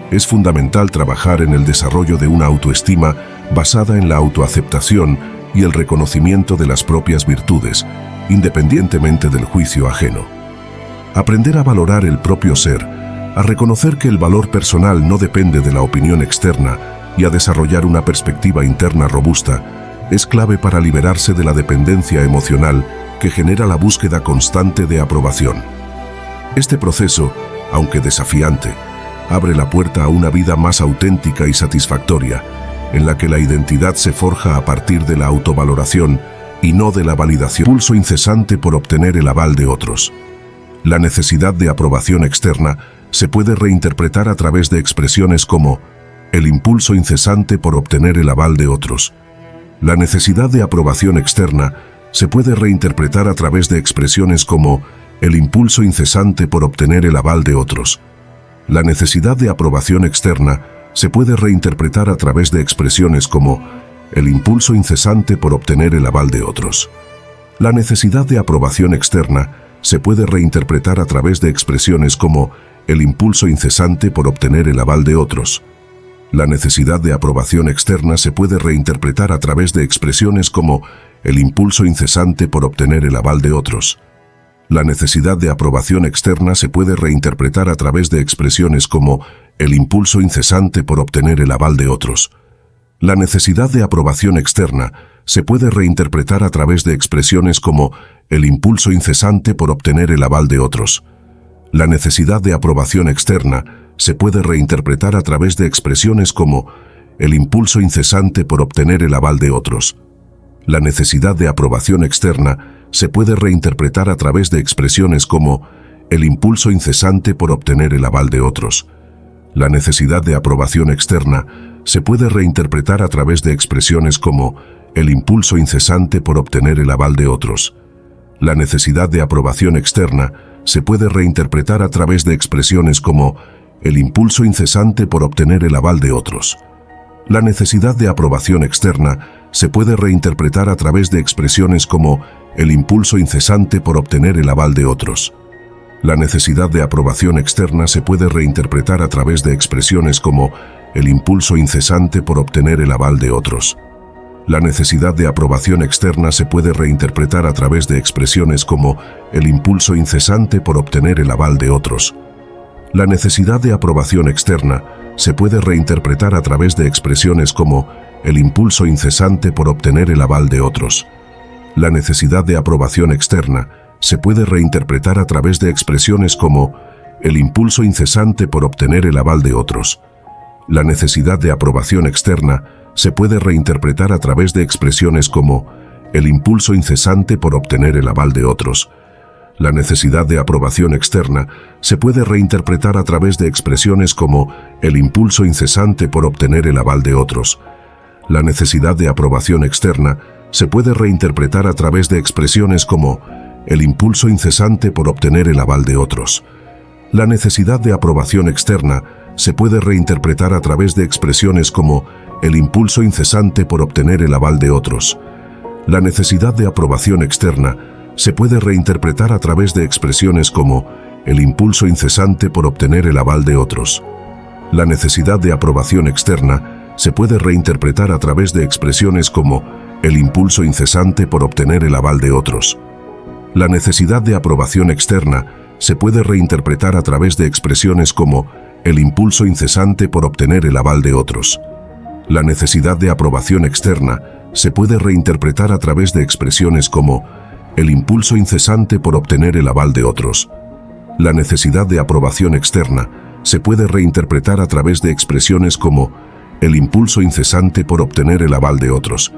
es fundamental trabajar en el desarrollo de una autoestima basada en la autoaceptación y el reconocimiento de las propias virtudes, independientemente del juicio ajeno. Aprender a valorar el propio ser, a reconocer que el valor personal no depende de la opinión externa y a desarrollar una perspectiva interna robusta, es clave para liberarse de la dependencia emocional que genera la búsqueda constante de aprobación. Este proceso, aunque desafiante, abre la puerta a una vida más auténtica y satisfactoria, en la que la identidad se forja a partir de la autovaloración y no de la validación. Pulso incesante por obtener el aval de otros. La necesidad de aprobación externa se puede reinterpretar a través de expresiones como el impulso incesante por obtener el aval de otros. La necesidad de aprobación externa se puede reinterpretar a través de expresiones como el impulso incesante por obtener el aval de otros. La necesidad de aprobación externa se puede reinterpretar a través de expresiones como el impulso incesante por obtener el aval de otros. La necesidad de aprobación externa se puede reinterpretar a través de expresiones como el impulso incesante por obtener el aval de otros. La necesidad de aprobación externa se puede reinterpretar a través de expresiones como el impulso incesante por obtener el aval de otros. La necesidad de aprobación externa se puede reinterpretar a través de expresiones como el impulso incesante por obtener el aval de otros. La necesidad de aprobación externa se puede reinterpretar a través de expresiones como el impulso incesante por obtener el aval de otros. La necesidad de aprobación externa se puede reinterpretar a través de expresiones como el impulso incesante por obtener el aval de otros. La necesidad de aprobación externa se puede reinterpretar a través de expresiones como el impulso incesante por obtener el aval de otros. La necesidad de aprobación externa se puede reinterpretar a través de expresiones como el impulso incesante por obtener el aval de otros. La necesidad de aprobación externa se puede reinterpretar a través de expresiones como el impulso incesante por obtener el aval de otros. La necesidad de aprobación externa se puede reinterpretar a través de expresiones como el impulso incesante por obtener el aval de otros. La necesidad de aprobación externa se puede reinterpretar a través de expresiones como el impulso incesante por obtener el aval de otros. La necesidad de aprobación externa se puede reinterpretar a través de expresiones como el impulso incesante por obtener el aval de otros. La necesidad de aprobación externa se puede reinterpretar a través de expresiones como el impulso incesante por obtener el aval de otros. La necesidad de aprobación externa se puede reinterpretar a través de expresiones como el impulso incesante por obtener el aval de otros. La necesidad de aprobación externa se puede reinterpretar a través de expresiones como el impulso incesante por obtener el aval de otros. La necesidad de aprobación externa se puede reinterpretar a través de expresiones como el impulso incesante por obtener el aval de otros. La necesidad de aprobación externa se puede reinterpretar a través de expresiones como el impulso incesante por obtener el aval de otros. La necesidad de aprobación externa se puede reinterpretar a través de expresiones como el impulso incesante por obtener el aval de otros. La necesidad de aprobación externa se puede reinterpretar a través de expresiones como el impulso incesante por obtener el aval de otros. La necesidad de aprobación externa se puede reinterpretar a través de expresiones como el impulso incesante por obtener el aval de otros. La necesidad de aprobación externa se puede reinterpretar a través de expresiones como el impulso incesante por obtener el aval de otros. La necesidad de aprobación externa se puede reinterpretar a través de expresiones como el impulso incesante por obtener el aval de otros. La necesidad de aprobación externa se puede reinterpretar a través de expresiones como el impulso incesante por obtener el aval de otros.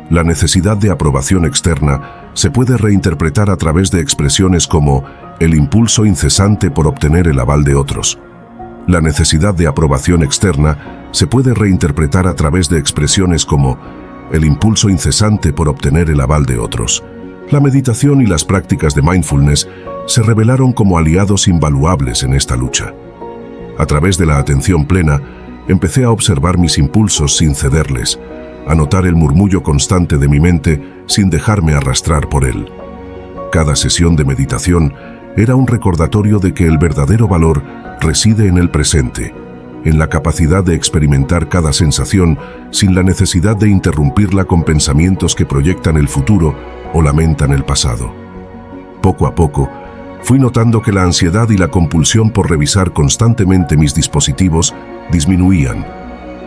La necesidad de aprobación externa se puede reinterpretar a través de expresiones como el impulso incesante por obtener el aval de otros. La necesidad de aprobación externa se puede reinterpretar a través de expresiones como el impulso incesante por obtener el aval de otros. La meditación y las prácticas de mindfulness se revelaron como aliados invaluables en esta lucha. A través de la atención plena, empecé a observar mis impulsos sin cederles, a notar el murmullo constante de mi mente sin dejarme arrastrar por él. Cada sesión de meditación era un recordatorio de que el verdadero valor reside en el presente, en la capacidad de experimentar cada sensación sin la necesidad de interrumpirla con pensamientos que proyectan el futuro o lamentan el pasado. Poco a poco, fui notando que la ansiedad y la compulsión por revisar constantemente mis dispositivos disminuían,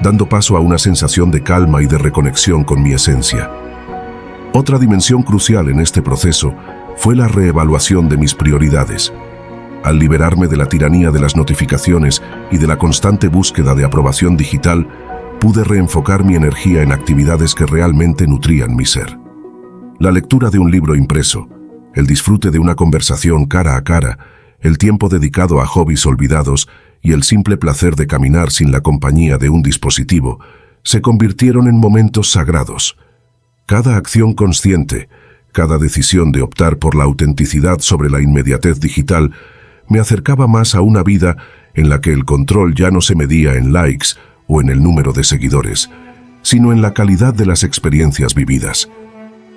dando paso a una sensación de calma y de reconexión con mi esencia. Otra dimensión crucial en este proceso fue la reevaluación de mis prioridades. Al liberarme de la tiranía de las notificaciones y de la constante búsqueda de aprobación digital, pude reenfocar mi energía en actividades que realmente nutrían mi ser. La lectura de un libro impreso, el disfrute de una conversación cara a cara, el tiempo dedicado a hobbies olvidados y el simple placer de caminar sin la compañía de un dispositivo, se convirtieron en momentos sagrados. Cada acción consciente, Cada decisión de optar por la autenticidad sobre la inmediatez digital me acercaba más a una vida en la que el control ya no se medía en likes o en el número de seguidores, sino en la calidad de las experiencias vividas.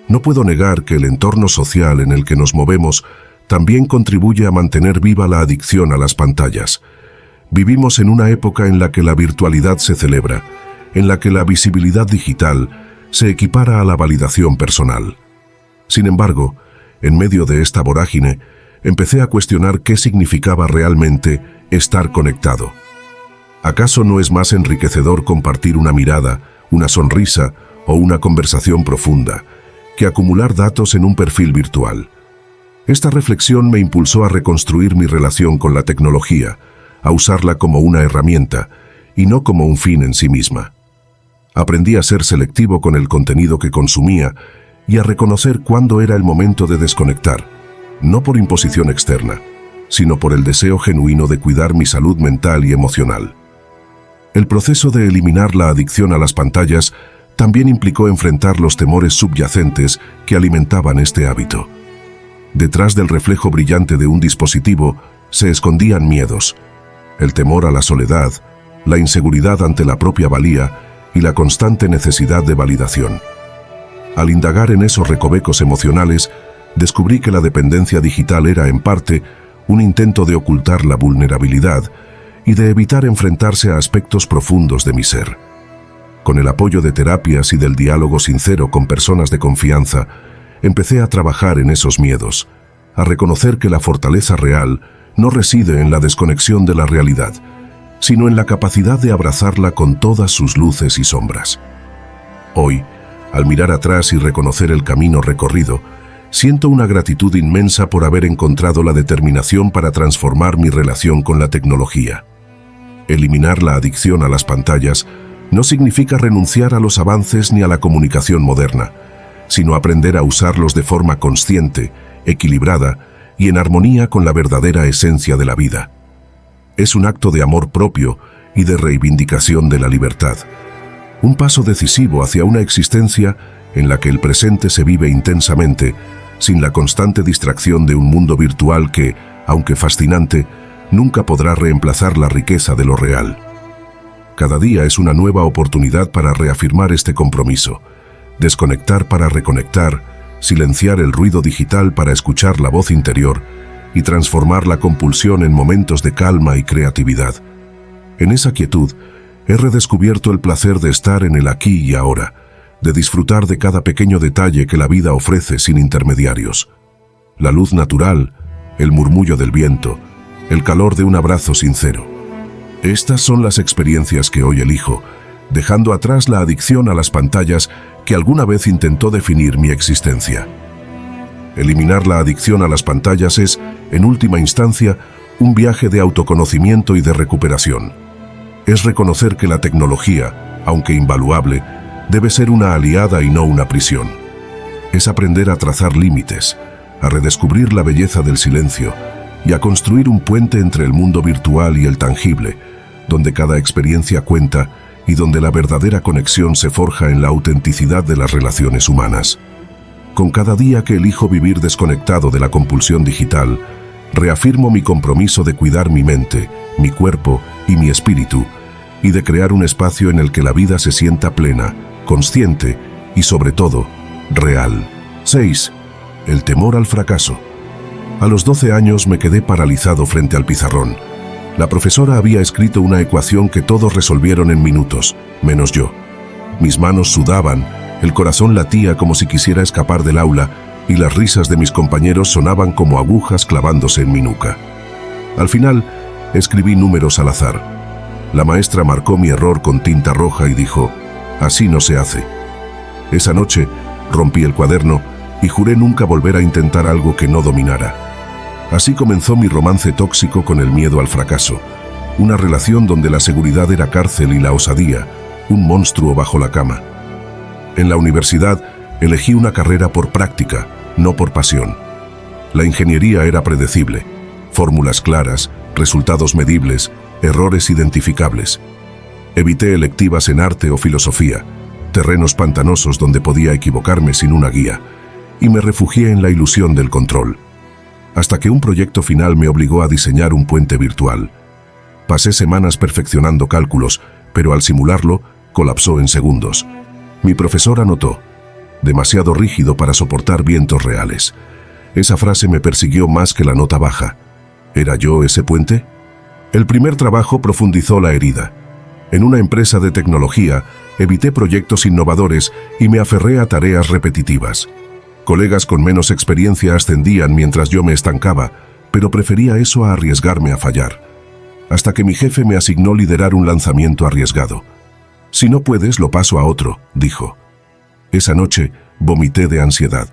No puedo negar que el entorno social en el que nos movemos también contribuye a mantener viva la adicción a las pantallas. Vivimos en una época en la que la virtualidad se celebra, en la que la visibilidad digital se equipara a la validación personal. Sin embargo, en medio de esta vorágine, empecé a cuestionar qué significaba realmente estar conectado. ¿Acaso no es más enriquecedor compartir una mirada, una sonrisa o una conversación profunda que acumular datos en un perfil virtual? Esta reflexión me impulsó a reconstruir mi relación con la tecnología, a usarla como una herramienta y no como un fin en sí misma. Aprendí a ser selectivo con el contenido que consumía y a reconocer cuándo era el momento de desconectar, no por imposición externa, sino por el deseo genuino de cuidar mi salud mental y emocional. El proceso de eliminar la adicción a las pantallas también implicó enfrentar los temores subyacentes que alimentaban este hábito. Detrás del reflejo brillante de un dispositivo se escondían miedos: el temor a la soledad, la inseguridad ante la propia valía y la constante necesidad de validación. Al indagar en esos recovecos emocionales, descubrí que la dependencia digital era, en parte, un intento de ocultar la vulnerabilidad y de evitar enfrentarse a aspectos profundos de mi ser. Con el apoyo de terapias y del diálogo sincero con personas de confianza, empecé a trabajar en esos miedos, a reconocer que la fortaleza real no reside en la desconexión de la realidad, sino en la capacidad de abrazarla con todas sus luces y sombras. Hoy, al mirar atrás y reconocer el camino recorrido, siento una gratitud inmensa por haber encontrado la determinación para transformar mi relación con la tecnología. Eliminar la adicción a las pantallas no significa renunciar a los avances ni a la comunicación moderna, sino aprender a usarlos de forma consciente, equilibrada y en armonía con la verdadera esencia de la vida. Es un acto de amor propio y de reivindicación de la libertad. Un paso decisivo hacia una existencia en la que el presente se vive intensamente, sin la constante distracción de un mundo virtual que, aunque fascinante, nunca podrá reemplazar la riqueza de lo real. Cada día es una nueva oportunidad para reafirmar este compromiso, desconectar para reconectar, silenciar el ruido digital para escuchar la voz interior y transformar la compulsión en momentos de calma y creatividad. En esa quietud, he redescubierto el placer de estar en el aquí y ahora, de disfrutar de cada pequeño detalle que la vida ofrece sin intermediarios. La luz natural, el murmullo del viento, el calor de un abrazo sincero. Estas son las experiencias que hoy elijo, dejando atrás la adicción a las pantallas que alguna vez intentó definir mi existencia. Eliminar la adicción a las pantallas es, en última instancia, un viaje de autoconocimiento y de recuperación. Es reconocer que la tecnología, aunque invaluable, debe ser una aliada y no una prisión. Es aprender a trazar límites, a redescubrir la belleza del silencio y a construir un puente entre el mundo virtual y el tangible, donde cada experiencia cuenta y donde la verdadera conexión se forja en la autenticidad de las relaciones humanas. Con cada día que elijo vivir desconectado de la compulsión digital, reafirmo mi compromiso de cuidar mi mente, mi cuerpo y mi espíritu, y de crear un espacio en el que la vida se sienta plena, consciente y, sobre todo, real. 6. El temor al fracaso. A los 12 años me quedé paralizado frente al pizarrón. La profesora había escrito una ecuación que todos resolvieron en minutos, menos yo. Mis manos sudaban, el corazón latía como si quisiera escapar del aula y las risas de mis compañeros sonaban como agujas clavándose en mi nuca. Al final, escribí números al azar. La maestra marcó mi error con tinta roja y dijo: «Así no se hace». Esa noche, rompí el cuaderno y juré nunca volver a intentar algo que no dominara. Así comenzó mi romance tóxico con el miedo al fracaso, una relación donde la seguridad era cárcel y la osadía, un monstruo bajo la cama. En la universidad, elegí una carrera por práctica, no por pasión. La ingeniería era predecible, fórmulas claras, resultados medibles, errores identificables. Evité electivas en arte o filosofía, terrenos pantanosos donde podía equivocarme sin una guía, y me refugié en la ilusión del control. Hasta que un proyecto final me obligó a diseñar un puente virtual. Pasé semanas perfeccionando cálculos, pero al simularlo, colapsó en segundos. Mi profesor anotó: demasiado rígido para soportar vientos reales. Esa frase me persiguió más que la nota baja. ¿Era yo ese puente? El primer trabajo profundizó la herida. En una empresa de tecnología, evité proyectos innovadores y me aferré a tareas repetitivas. Colegas con menos experiencia ascendían mientras yo me estancaba, pero prefería eso a arriesgarme a fallar. Hasta que mi jefe me asignó liderar un lanzamiento arriesgado. «Si no puedes, lo paso a otro», dijo. Esa noche vomité de ansiedad,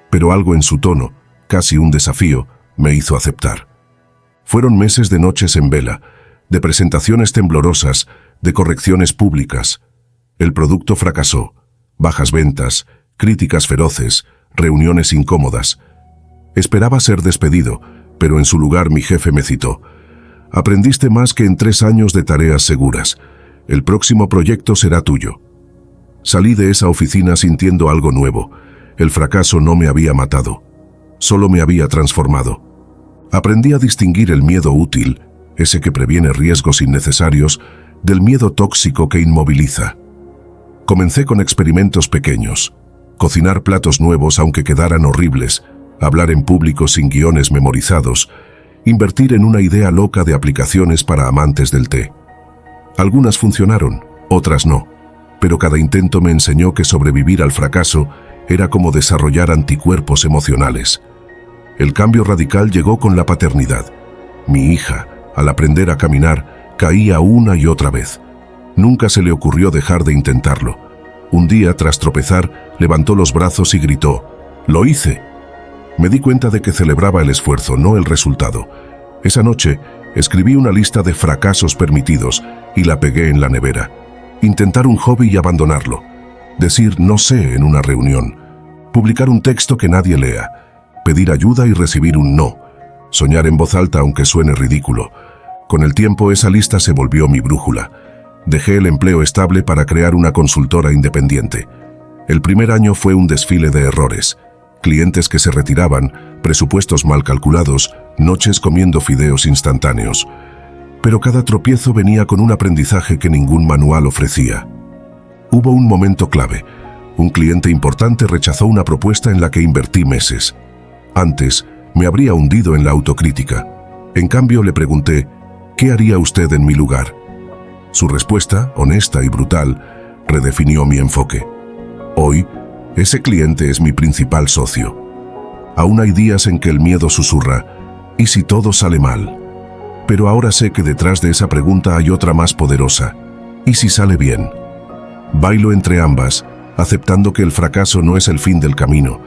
pero algo en su tono, casi un desafío, me hizo aceptar. Fueron meses de noches en vela, de presentaciones temblorosas, de correcciones públicas. El producto fracasó, bajas ventas, críticas feroces, reuniones incómodas. Esperaba ser despedido, pero en su lugar mi jefe me citó. «Aprendiste más que en 3 años de tareas seguras. El próximo proyecto será tuyo». Salí de esa oficina sintiendo algo nuevo. El fracaso no me había matado, solo me había transformado. Aprendí a distinguir el miedo útil, ese que previene riesgos innecesarios, del miedo tóxico que inmoviliza. Comencé con experimentos pequeños: cocinar platos nuevos aunque quedaran horribles, hablar en público sin guiones memorizados, invertir en una idea loca de aplicaciones para amantes del té. Algunas funcionaron, otras no, pero cada intento me enseñó que sobrevivir al fracaso era como desarrollar anticuerpos emocionales. El cambio radical llegó con la paternidad. Mi hija, al aprender a caminar, caía una y otra vez. Nunca se le ocurrió dejar de intentarlo. Un día, tras tropezar, levantó los brazos y gritó: «¡Lo hice!». Me di cuenta de que celebraba el esfuerzo, no el resultado. Esa noche, escribí una lista de fracasos permitidos y la pegué en la nevera. Intentar un hobby y abandonarlo. Decir «no sé» en una reunión. Publicar un texto que nadie lea. Pedir ayuda y recibir un no. Soñar en voz alta aunque suene ridículo. Con el tiempo esa lista se volvió mi brújula. Dejé el empleo estable para crear una consultora independiente. El primer año fue un desfile de errores. Clientes que se retiraban, presupuestos mal calculados, noches comiendo fideos instantáneos. Pero cada tropiezo venía con un aprendizaje que ningún manual ofrecía. Hubo un momento clave. Un cliente importante rechazó una propuesta en la que invertí meses. Antes, me habría hundido en la autocrítica. En cambio, le pregunté: «¿Qué haría usted en mi lugar?». Su respuesta, honesta y brutal, redefinió mi enfoque. Hoy, ese cliente es mi principal socio. Aún hay días en que el miedo susurra: «¿Y si todo sale mal?». Pero ahora sé que detrás de esa pregunta hay otra más poderosa: «¿Y si sale bien?». Bailo entre ambas, aceptando que el fracaso no es el fin del camino,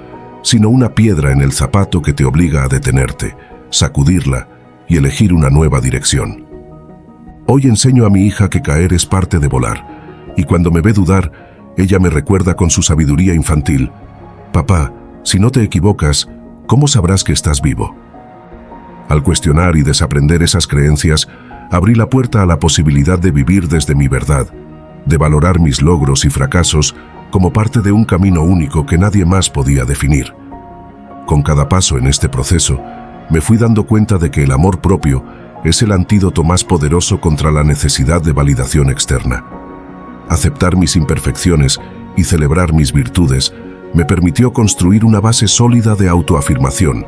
sino una piedra en el zapato que te obliga a detenerte, sacudirla y elegir una nueva dirección. Hoy enseño a mi hija que caer es parte de volar, y cuando me ve dudar, ella me recuerda con su sabiduría infantil: «Papá, si no te equivocas, ¿cómo sabrás que estás vivo?». Al cuestionar y desaprender esas creencias, abrí la puerta a la posibilidad de vivir desde mi verdad, de valorar mis logros y fracasos como parte de un camino único que nadie más podía definir. Con cada paso en este proceso, me fui dando cuenta de que el amor propio es el antídoto más poderoso contra la necesidad de validación externa. Aceptar mis imperfecciones y celebrar mis virtudes me permitió construir una base sólida de autoafirmación,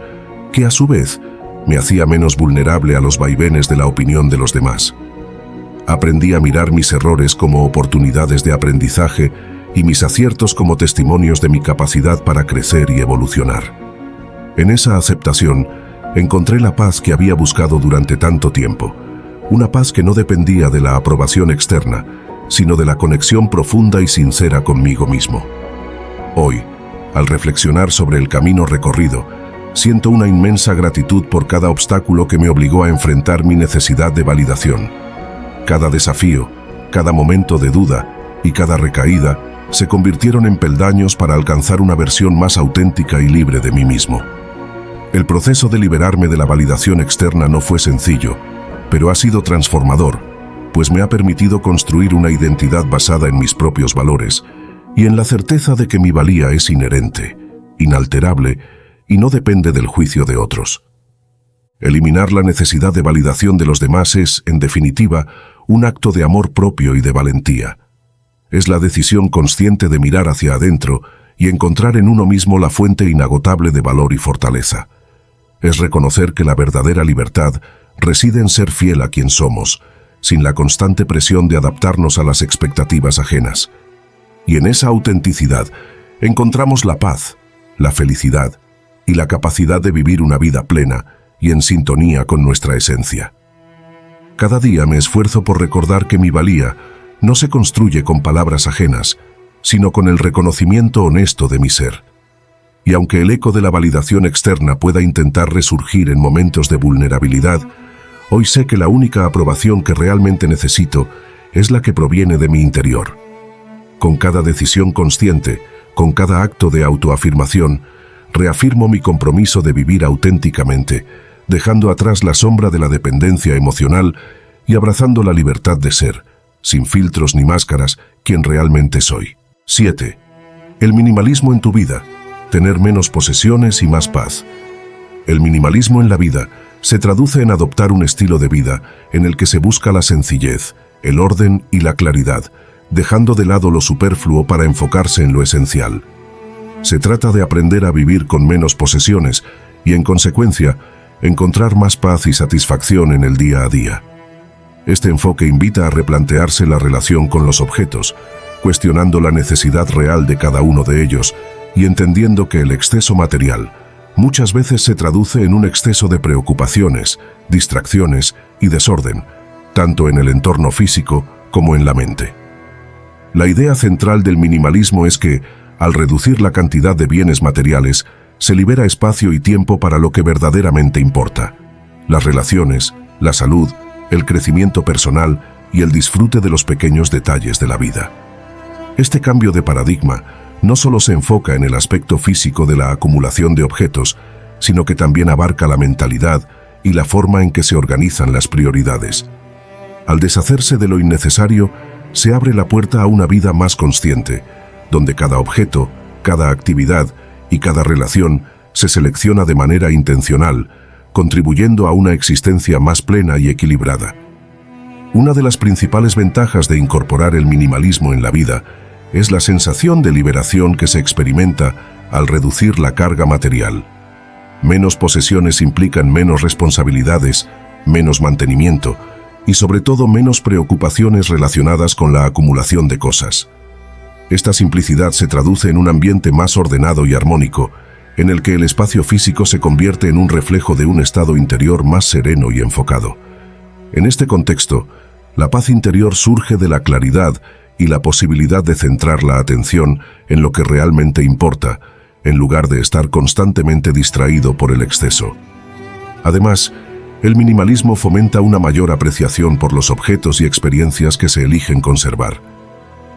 que a su vez me hacía menos vulnerable a los vaivenes de la opinión de los demás. Aprendí a mirar mis errores como oportunidades de aprendizaje y mis aciertos como testimonios de mi capacidad para crecer y evolucionar. En esa aceptación, encontré la paz que había buscado durante tanto tiempo, una paz que no dependía de la aprobación externa, sino de la conexión profunda y sincera conmigo mismo. Hoy, al reflexionar sobre el camino recorrido, siento una inmensa gratitud por cada obstáculo que me obligó a enfrentar mi necesidad de validación. Cada desafío, cada momento de duda y cada recaída se convirtieron en peldaños para alcanzar una versión más auténtica y libre de mí mismo. El proceso de liberarme de la validación externa no fue sencillo, pero ha sido transformador, pues me ha permitido construir una identidad basada en mis propios valores y en la certeza de que mi valía es inherente, inalterable y no depende del juicio de otros. Eliminar la necesidad de validación de los demás es, en definitiva, un acto de amor propio y de valentía. Es la decisión consciente de mirar hacia adentro y encontrar en uno mismo la fuente inagotable de valor y fortaleza. Es reconocer que la verdadera libertad reside en ser fiel a quien somos, sin la constante presión de adaptarnos a las expectativas ajenas. Y en esa autenticidad encontramos la paz, la felicidad y la capacidad de vivir una vida plena y en sintonía con nuestra esencia. Cada día me esfuerzo por recordar que mi valía no se construye con palabras ajenas, sino con el reconocimiento honesto de mi ser. Y aunque el eco de la validación externa pueda intentar resurgir en momentos de vulnerabilidad, hoy sé que la única aprobación que realmente necesito es la que proviene de mi interior. Con cada decisión consciente, con cada acto de autoafirmación, reafirmo mi compromiso de vivir auténticamente, dejando atrás la sombra de la dependencia emocional y abrazando la libertad de ser, sin filtros ni máscaras, quien realmente soy. 7. El minimalismo en tu vida. Tener menos posesiones y más paz. El minimalismo en la vida se traduce en adoptar un estilo de vida en el que se busca la sencillez, el orden y la claridad, dejando de lado lo superfluo para enfocarse en lo esencial. Se trata de aprender a vivir con menos posesiones y, en consecuencia, encontrar más paz y satisfacción en el día a día. Este enfoque invita a replantearse la relación con los objetos, cuestionando la necesidad real de cada uno de ellos y entendiendo que el exceso material muchas veces se traduce en un exceso de preocupaciones, distracciones y desorden, tanto en el entorno físico como en la mente. La idea central del minimalismo es que, al reducir la cantidad de bienes materiales, se libera espacio y tiempo para lo que verdaderamente importa: las relaciones, la salud, el crecimiento personal y el disfrute de los pequeños detalles de la vida. Este cambio de paradigma no solo se enfoca en el aspecto físico de la acumulación de objetos, sino que también abarca la mentalidad y la forma en que se organizan las prioridades. Al deshacerse de lo innecesario, se abre la puerta a una vida más consciente, donde cada objeto, cada actividad y cada relación se selecciona de manera intencional, contribuyendo a una existencia más plena y equilibrada. Una de las principales ventajas de incorporar el minimalismo en la vida es la sensación de liberación que se experimenta al reducir la carga material. Menos posesiones implican menos responsabilidades, menos mantenimiento y sobre todo menos preocupaciones relacionadas con la acumulación de cosas. Esta simplicidad se traduce en un ambiente más ordenado y armónico, en el que el espacio físico se convierte en un reflejo de un estado interior más sereno y enfocado. En este contexto, la paz interior surge de la claridad y la posibilidad de centrar la atención en lo que realmente importa, en lugar de estar constantemente distraído por el exceso. Además, el minimalismo fomenta una mayor apreciación por los objetos y experiencias que se eligen conservar.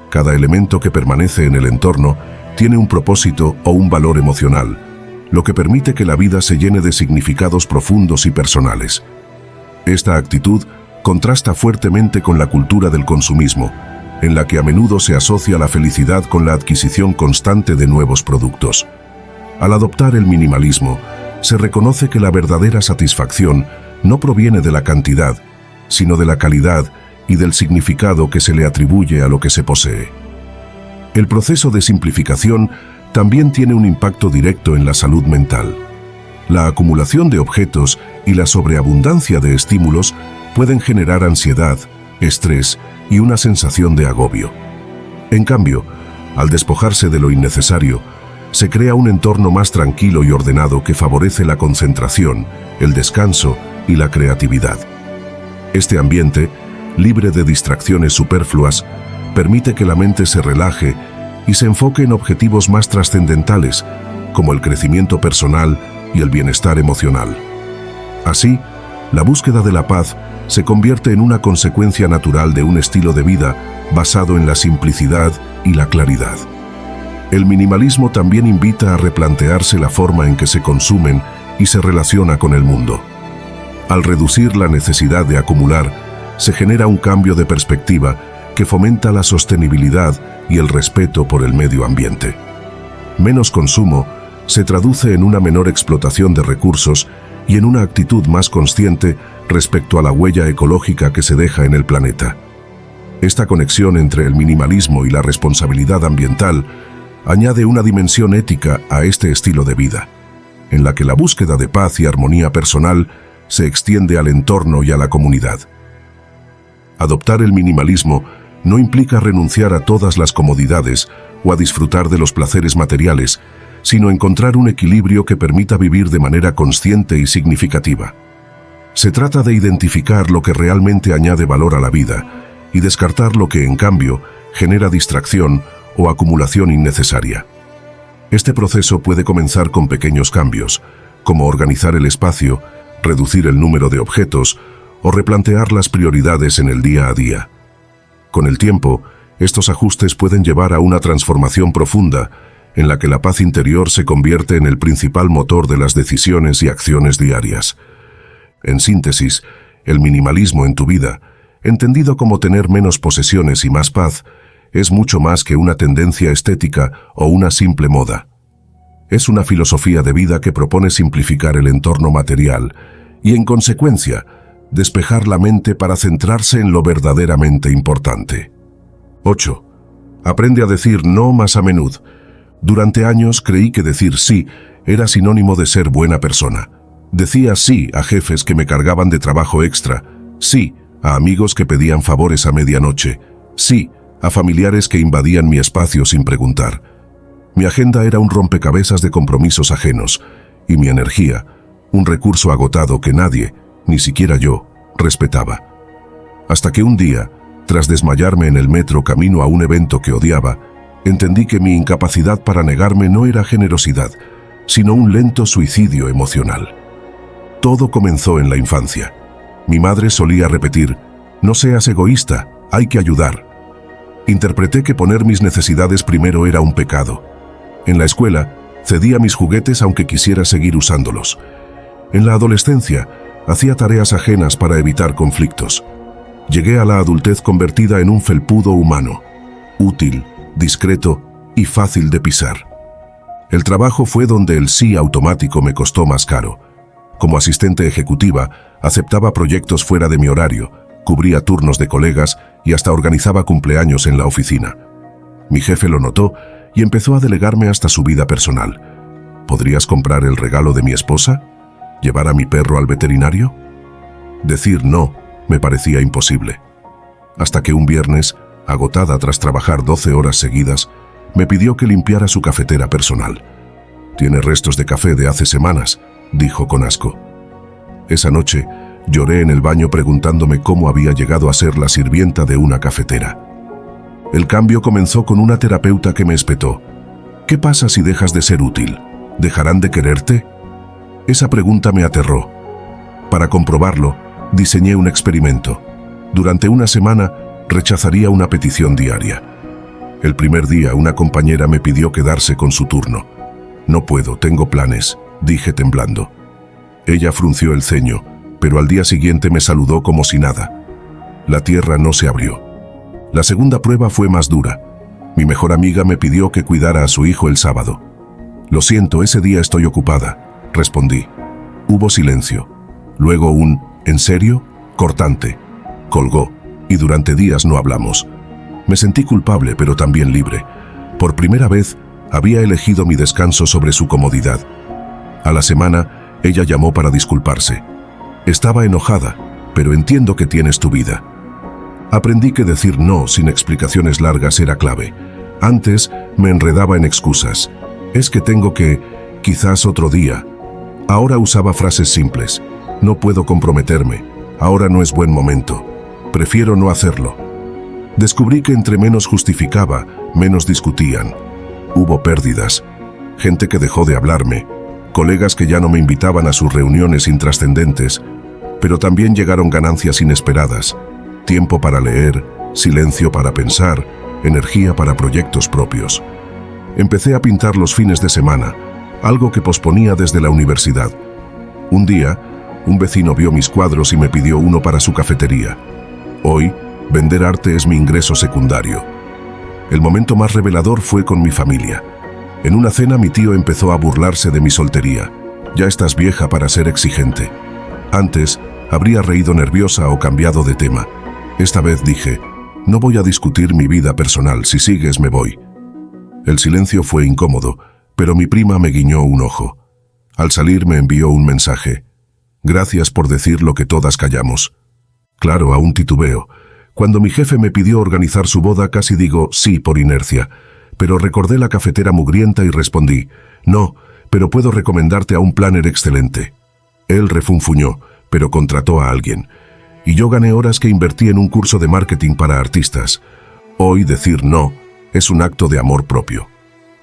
Cada elemento que permanece en el entorno tiene un propósito o un valor emocional, lo que permite que la vida se llene de significados profundos y personales. Esta actitud contrasta fuertemente con la cultura del consumismo, en la que a menudo se asocia la felicidad con la adquisición constante de nuevos productos. Al adoptar el minimalismo, se reconoce que la verdadera satisfacción no proviene de la cantidad, sino de la calidad y del significado que se le atribuye a lo que se posee. El proceso de simplificación también tiene un impacto directo en la salud mental. La acumulación de objetos y la sobreabundancia de estímulos pueden generar ansiedad, estrés y una sensación de agobio. En cambio, al despojarse de lo innecesario, se crea un entorno más tranquilo y ordenado que favorece la concentración, el descanso y la creatividad. Este ambiente, libre de distracciones superfluas, permite que la mente se relaje y se enfoque en objetivos más trascendentales, como el crecimiento personal y el bienestar emocional. Así, la búsqueda de la paz se convierte en una consecuencia natural de un estilo de vida basado en la simplicidad y la claridad. El minimalismo también invita a replantearse la forma en que se consumen y se relaciona con el mundo. Al reducir la necesidad de acumular, se genera un cambio de perspectiva que fomenta la sostenibilidad y el respeto por el medio ambiente. Menos consumo se traduce en una menor explotación de recursos y en una actitud más consciente respecto a la huella ecológica que se deja en el planeta. Esta conexión entre el minimalismo y la responsabilidad ambiental añade una dimensión ética a este estilo de vida, en la que la búsqueda de paz y armonía personal se extiende al entorno y a la comunidad. Adoptar el minimalismo no implica renunciar a todas las comodidades o a disfrutar de los placeres materiales, sino encontrar un equilibrio que permita vivir de manera consciente y significativa. Se trata de identificar lo que realmente añade valor a la vida y descartar lo que, en cambio, genera distracción o acumulación innecesaria. Este proceso puede comenzar con pequeños cambios, como organizar el espacio, reducir el número de objetos o replantear las prioridades en el día a día. Con el tiempo, estos ajustes pueden llevar a una transformación profunda en la que la paz interior se convierte en el principal motor de las decisiones y acciones diarias. En síntesis, el minimalismo en tu vida, entendido como tener menos posesiones y más paz, es mucho más que una tendencia estética o una simple moda. Es una filosofía de vida que propone simplificar el entorno material y, en consecuencia, despejar la mente para centrarse en lo verdaderamente importante. 8. Aprende a decir no más a menudo. Durante años creí que decir sí era sinónimo de ser buena persona. Decía sí a jefes que me cargaban de trabajo extra, sí a amigos que pedían favores a medianoche, sí a familiares que invadían mi espacio sin preguntar. Mi agenda era un rompecabezas de compromisos ajenos, y mi energía, un recurso agotado que nadie, ni siquiera yo, respetaba. Hasta que un día, tras desmayarme en el metro camino a un evento que odiaba, entendí que mi incapacidad para negarme no era generosidad, sino un lento suicidio emocional. Todo comenzó en la infancia. Mi madre solía repetir, no seas egoísta, hay que ayudar. Interpreté que poner mis necesidades primero era un pecado. En la escuela, cedía mis juguetes aunque quisiera seguir usándolos. En la adolescencia, hacía tareas ajenas para evitar conflictos. Llegué a la adultez convertida en un felpudo humano, útil, discreto y fácil de pisar. El trabajo fue donde el sí automático me costó más caro. Como asistente ejecutiva, aceptaba proyectos fuera de mi horario, cubría turnos de colegas y hasta organizaba cumpleaños en la oficina. Mi jefe lo notó y empezó a delegarme hasta su vida personal. ¿Podrías comprar el regalo de mi esposa? ¿Llevar a mi perro al veterinario? Decir no me parecía imposible. Hasta que un viernes, agotada tras trabajar 12 horas seguidas, me pidió que limpiara su cafetera personal. «Tiene restos de café de hace semanas», dijo con asco. Esa noche, lloré en el baño preguntándome cómo había llegado a ser la sirvienta de una cafetera. El cambio comenzó con una terapeuta que me espetó. «¿Qué pasa si dejas de ser útil? ¿Dejarán de quererte?». Esa pregunta me aterró. Para comprobarlo, diseñé un experimento. Durante una semana, rechazaría una petición diaria. El primer día, una compañera me pidió quedarse con su turno. «No puedo, tengo planes», dije temblando. Ella frunció el ceño, pero al día siguiente me saludó como si nada. La tierra no se abrió. La segunda prueba fue más dura. Mi mejor amiga me pidió que cuidara a su hijo el sábado. «Lo siento, ese día estoy ocupada», respondí. Hubo silencio. Luego un «¿En serio?», cortante. Colgó, y durante días no hablamos. Me sentí culpable, pero también libre. Por primera vez, había elegido mi descanso sobre su comodidad. A la semana, ella llamó para disculparse. Estaba enojada, pero entiendo que tienes tu vida. Aprendí que decir no sin explicaciones largas era clave. Antes, me enredaba en excusas. «Es que tengo que, quizás otro día». Ahora usaba frases simples. «No puedo comprometerme. Ahora no es buen momento. Prefiero no hacerlo». Descubrí que entre menos justificaba, menos discutían. Hubo pérdidas. Gente que dejó de hablarme. Colegas que ya no me invitaban a sus reuniones intrascendentes. Pero también llegaron ganancias inesperadas. Tiempo para leer, silencio para pensar, energía para proyectos propios. Empecé a pintar los fines de semana, algo que posponía desde la universidad. Un día, un vecino vio mis cuadros y me pidió uno para su cafetería. Hoy, vender arte es mi ingreso secundario. El momento más revelador fue con mi familia. En una cena mi tío empezó a burlarse de mi soltería. Ya estás vieja para ser exigente. Antes, habría reído nerviosa o cambiado de tema. Esta vez dije, no voy a discutir mi vida personal, si sigues me voy. El silencio fue incómodo, pero mi prima me guiñó un ojo. Al salir me envió un mensaje. Gracias por decir lo que todas callamos. Claro, aún titubeo. Cuando mi jefe me pidió organizar su boda casi digo sí por inercia, pero recordé la cafetera mugrienta y respondí, no, pero puedo recomendarte a un planner excelente. Él refunfuñó, pero contrató a alguien. Y yo gané horas que invertí en un curso de marketing para artistas. Hoy decir no es un acto de amor propio.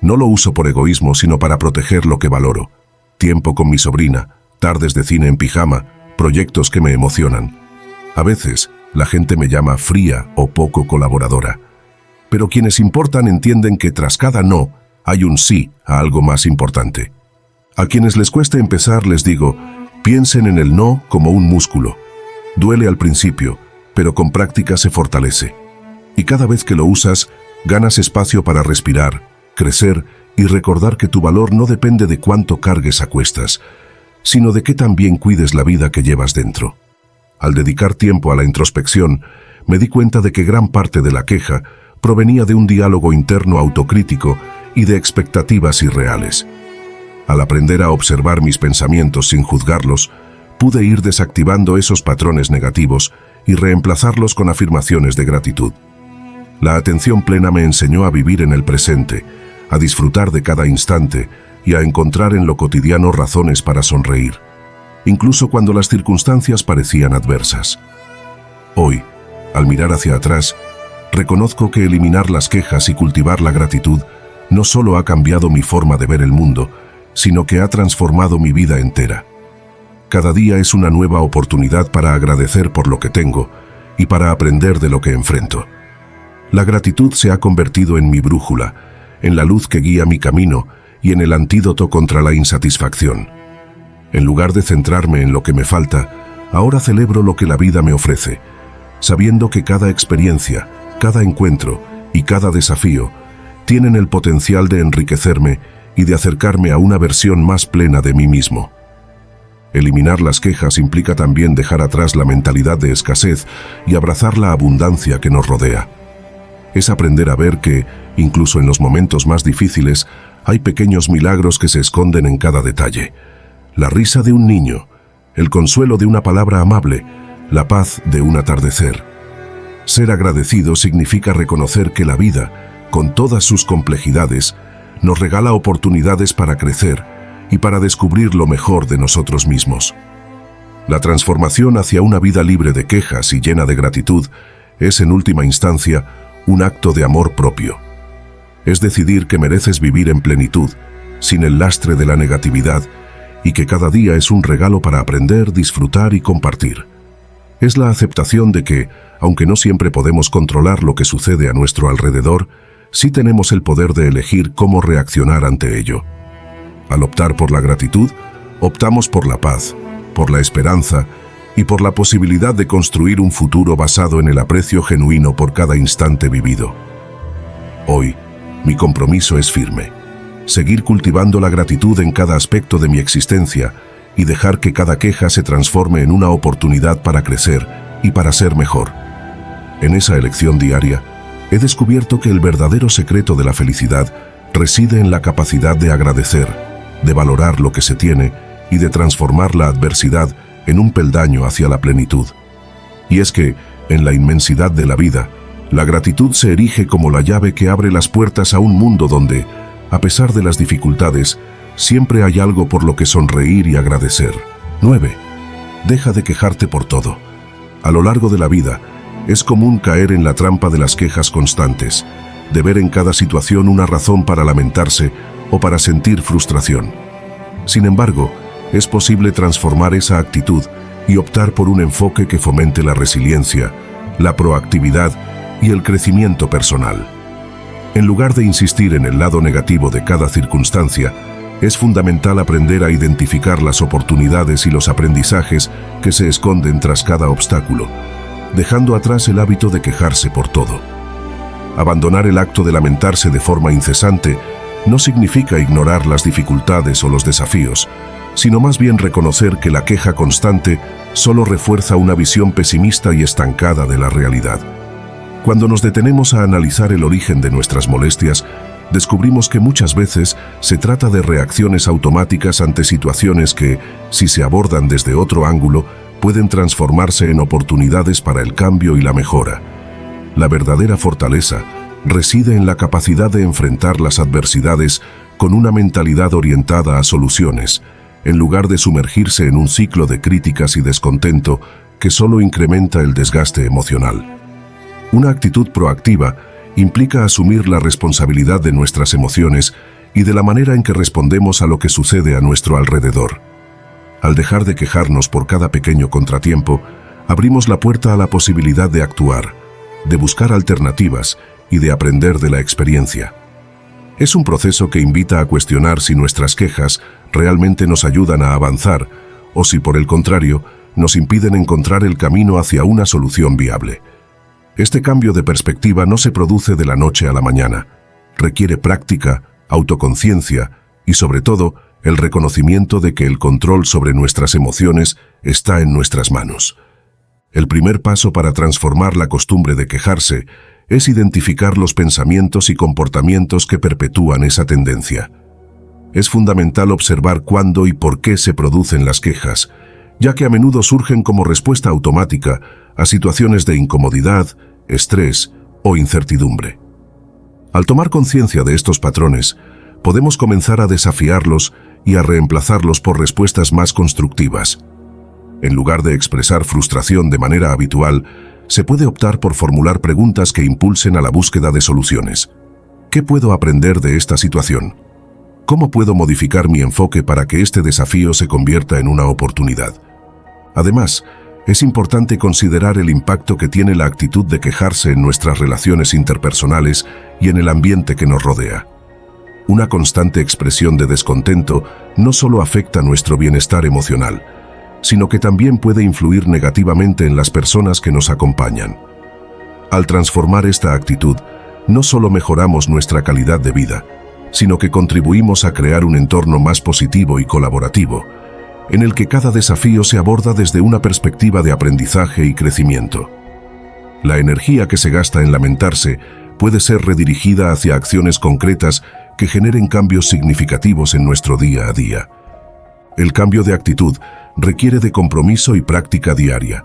No lo uso por egoísmo, sino para proteger lo que valoro. Tiempo con mi sobrina, tardes de cine en pijama, proyectos que me emocionan. A veces, la gente me llama fría o poco colaboradora. Pero quienes importan entienden que tras cada no, hay un sí a algo más importante. A quienes les cueste empezar les digo, piensen en el no como un músculo. Duele al principio, pero con práctica se fortalece. Y cada vez que lo usas, ganas espacio para respirar, crecer y recordar que tu valor no depende de cuánto cargues a cuestas, sino de que también cuides la vida que llevas dentro. Al dedicar tiempo a la introspección, me di cuenta de que gran parte de la queja provenía de un diálogo interno autocrítico y de expectativas irreales. Al aprender a observar mis pensamientos sin juzgarlos, pude ir desactivando esos patrones negativos y reemplazarlos con afirmaciones de gratitud. La atención plena me enseñó a vivir en el presente, a disfrutar de cada instante y a encontrar en lo cotidiano razones para sonreír, incluso cuando las circunstancias parecían adversas. Hoy, al mirar hacia atrás, reconozco que eliminar las quejas y cultivar la gratitud no solo ha cambiado mi forma de ver el mundo, sino que ha transformado mi vida entera. Cada día es una nueva oportunidad para agradecer por lo que tengo y para aprender de lo que enfrento. La gratitud se ha convertido en mi brújula, en la luz que guía mi camino y en el antídoto contra la insatisfacción. En lugar de centrarme en lo que me falta, ahora celebro lo que la vida me ofrece, sabiendo que cada experiencia, cada encuentro y cada desafío tienen el potencial de enriquecerme y de acercarme a una versión más plena de mí mismo. Eliminar las quejas implica también dejar atrás la mentalidad de escasez y abrazar la abundancia que nos rodea. Es aprender a ver que, incluso en los momentos más difíciles, hay pequeños milagros que se esconden en cada detalle. La risa de un niño, el consuelo de una palabra amable, la paz de un atardecer. Ser agradecido significa reconocer que la vida, con todas sus complejidades, nos regala oportunidades para crecer y para descubrir lo mejor de nosotros mismos. La transformación hacia una vida libre de quejas y llena de gratitud es, en última instancia, un acto de amor propio. Es decidir que mereces vivir en plenitud, sin el lastre de la negatividad, y que cada día es un regalo para aprender, disfrutar y compartir. Es la aceptación de que, aunque no siempre podemos controlar lo que sucede a nuestro alrededor, sí tenemos el poder de elegir cómo reaccionar ante ello. Al optar por la gratitud, optamos por la paz, por la esperanza y por la posibilidad de construir un futuro basado en el aprecio genuino por cada instante vivido. Hoy, mi compromiso es firme: seguir cultivando la gratitud en cada aspecto de mi existencia y dejar que cada queja se transforme en una oportunidad para crecer y para ser mejor. En esa elección diaria, he descubierto que el verdadero secreto de la felicidad reside en la capacidad de agradecer, de valorar lo que se tiene y de transformar la adversidad en un peldaño hacia la plenitud. Y es que, en la inmensidad de la vida, la gratitud se erige como la llave que abre las puertas a un mundo donde, a pesar de las dificultades, siempre hay algo por lo que sonreír y agradecer. 9. Deja de quejarte por todo. A lo largo de la vida, es común caer en la trampa de las quejas constantes, de ver en cada situación una razón para lamentarse o para sentir frustración. Sin embargo, es posible transformar esa actitud y optar por un enfoque que fomente la resiliencia, la proactividad y el crecimiento personal. En lugar de insistir en el lado negativo de cada circunstancia, es fundamental aprender a identificar las oportunidades y los aprendizajes que se esconden tras cada obstáculo, dejando atrás el hábito de quejarse por todo. Abandonar el acto de lamentarse de forma incesante no significa ignorar las dificultades o los desafíos, sino más bien reconocer que la queja constante solo refuerza una visión pesimista y estancada de la realidad. Cuando nos detenemos a analizar el origen de nuestras molestias, descubrimos que muchas veces se trata de reacciones automáticas ante situaciones que, si se abordan desde otro ángulo, pueden transformarse en oportunidades para el cambio y la mejora. La verdadera fortaleza reside en la capacidad de enfrentar las adversidades con una mentalidad orientada a soluciones, en lugar de sumergirse en un ciclo de críticas y descontento que solo incrementa el desgaste emocional. Una actitud proactiva implica asumir la responsabilidad de nuestras emociones y de la manera en que respondemos a lo que sucede a nuestro alrededor. Al dejar de quejarnos por cada pequeño contratiempo, abrimos la puerta a la posibilidad de actuar, de buscar alternativas y de aprender de la experiencia. Es un proceso que invita a cuestionar si nuestras quejas realmente nos ayudan a avanzar o si, por el contrario, nos impiden encontrar el camino hacia una solución viable. Este cambio de perspectiva no se produce de la noche a la mañana. Requiere práctica, autoconciencia y, sobre todo, el reconocimiento de que el control sobre nuestras emociones está en nuestras manos. El primer paso para transformar la costumbre de quejarse es identificar los pensamientos y comportamientos que perpetúan esa tendencia. Es fundamental observar cuándo y por qué se producen las quejas, ya que a menudo surgen como respuesta automática a situaciones de incomodidad, estrés o incertidumbre. Al tomar conciencia de estos patrones, podemos comenzar a desafiarlos y a reemplazarlos por respuestas más constructivas. En lugar de expresar frustración de manera habitual, se puede optar por formular preguntas que impulsen a la búsqueda de soluciones. ¿Qué puedo aprender de esta situación? ¿Cómo puedo modificar mi enfoque para que este desafío se convierta en una oportunidad? Además, es importante considerar el impacto que tiene la actitud de quejarse en nuestras relaciones interpersonales y en el ambiente que nos rodea. Una constante expresión de descontento no solo afecta nuestro bienestar emocional, sino que también puede influir negativamente en las personas que nos acompañan. Al transformar esta actitud, no solo mejoramos nuestra calidad de vida, sino que contribuimos a crear un entorno más positivo y colaborativo, en el que cada desafío se aborda desde una perspectiva de aprendizaje y crecimiento. La energía que se gasta en lamentarse puede ser redirigida hacia acciones concretas que generen cambios significativos en nuestro día a día. El cambio de actitud requiere de compromiso y práctica diaria.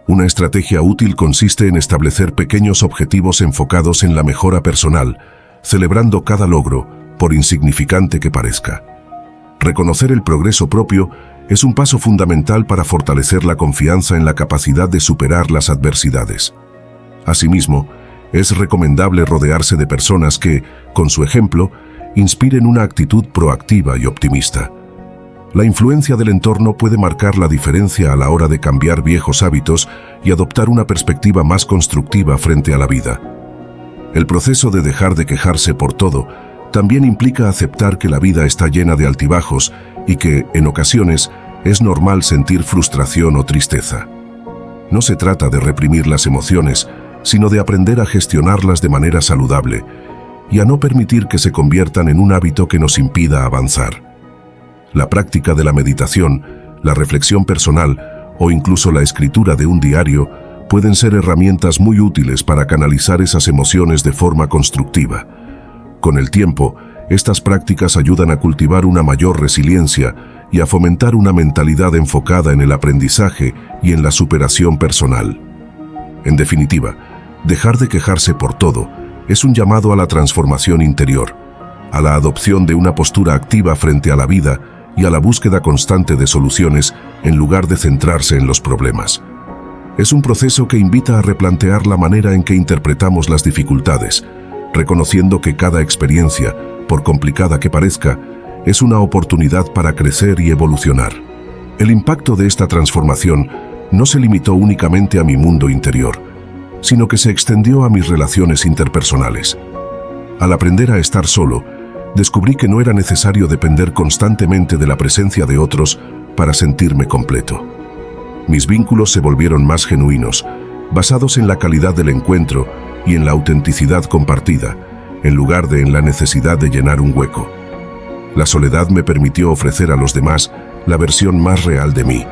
Una estrategia útil consiste en establecer pequeños objetivos enfocados en la mejora personal, celebrando cada logro, por insignificante que parezca. Reconocer el progreso propio es un paso fundamental para fortalecer la confianza en la capacidad de superar las adversidades. Asimismo, es recomendable rodearse de personas que, con su ejemplo, inspiren una actitud proactiva y optimista. La influencia del entorno puede marcar la diferencia a la hora de cambiar viejos hábitos y adoptar una perspectiva más constructiva frente a la vida. El proceso de dejar de quejarse por todo también implica aceptar que la vida está llena de altibajos y que, en ocasiones, es normal sentir frustración o tristeza. No se trata de reprimir las emociones, sino de aprender a gestionarlas de manera saludable y a no permitir que se conviertan en un hábito que nos impida avanzar. La práctica de la meditación, la reflexión personal o incluso la escritura de un diario pueden ser herramientas muy útiles para canalizar esas emociones de forma constructiva. Con el tiempo, estas prácticas ayudan a cultivar una mayor resiliencia y a fomentar una mentalidad enfocada en el aprendizaje y en la superación personal. En definitiva, dejar de quejarse por todo es un llamado a la transformación interior, a la adopción de una postura activa frente a la vida y a la búsqueda constante de soluciones en lugar de centrarse en los problemas. Es un proceso que invita a replantear la manera en que interpretamos las dificultades, reconociendo que cada experiencia, por complicada que parezca, es una oportunidad para crecer y evolucionar. El impacto de esta transformación no se limitó únicamente a mi mundo interior, sino que se extendió a mis relaciones interpersonales. Al aprender a estar solo, descubrí que no era necesario depender constantemente de la presencia de otros para sentirme completo. Mis vínculos se volvieron más genuinos, basados en la calidad del encuentro y en la autenticidad compartida, en lugar de en la necesidad de llenar un hueco. La soledad me permitió ofrecer a los demás la versión más real de mí,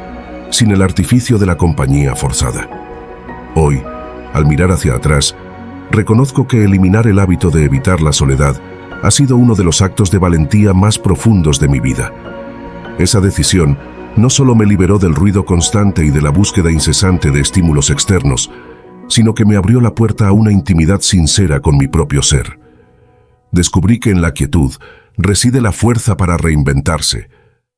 sin el artificio de la compañía forzada. Hoy, al mirar hacia atrás, reconozco que eliminar el hábito de evitar la soledad ha sido uno de los actos de valentía más profundos de mi vida. Esa decisión no solo me liberó del ruido constante y de la búsqueda incesante de estímulos externos, sino que me abrió la puerta a una intimidad sincera con mi propio ser. Descubrí que en la quietud reside la fuerza para reinventarse,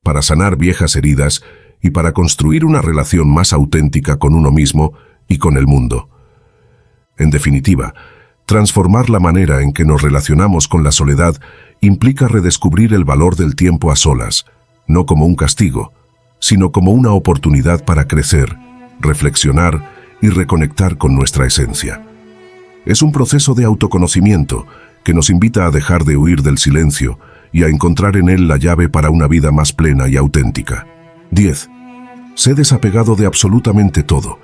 para sanar viejas heridas y para construir una relación más auténtica con uno mismo y con el mundo. En definitiva, transformar la manera en que nos relacionamos con la soledad implica redescubrir el valor del tiempo a solas, no como un castigo, sino como una oportunidad para crecer, reflexionar y reconectar con nuestra esencia. Es un proceso de autoconocimiento que nos invita a dejar de huir del silencio y a encontrar en él la llave para una vida más plena y auténtica. 10. Sé desapegado de absolutamente todo.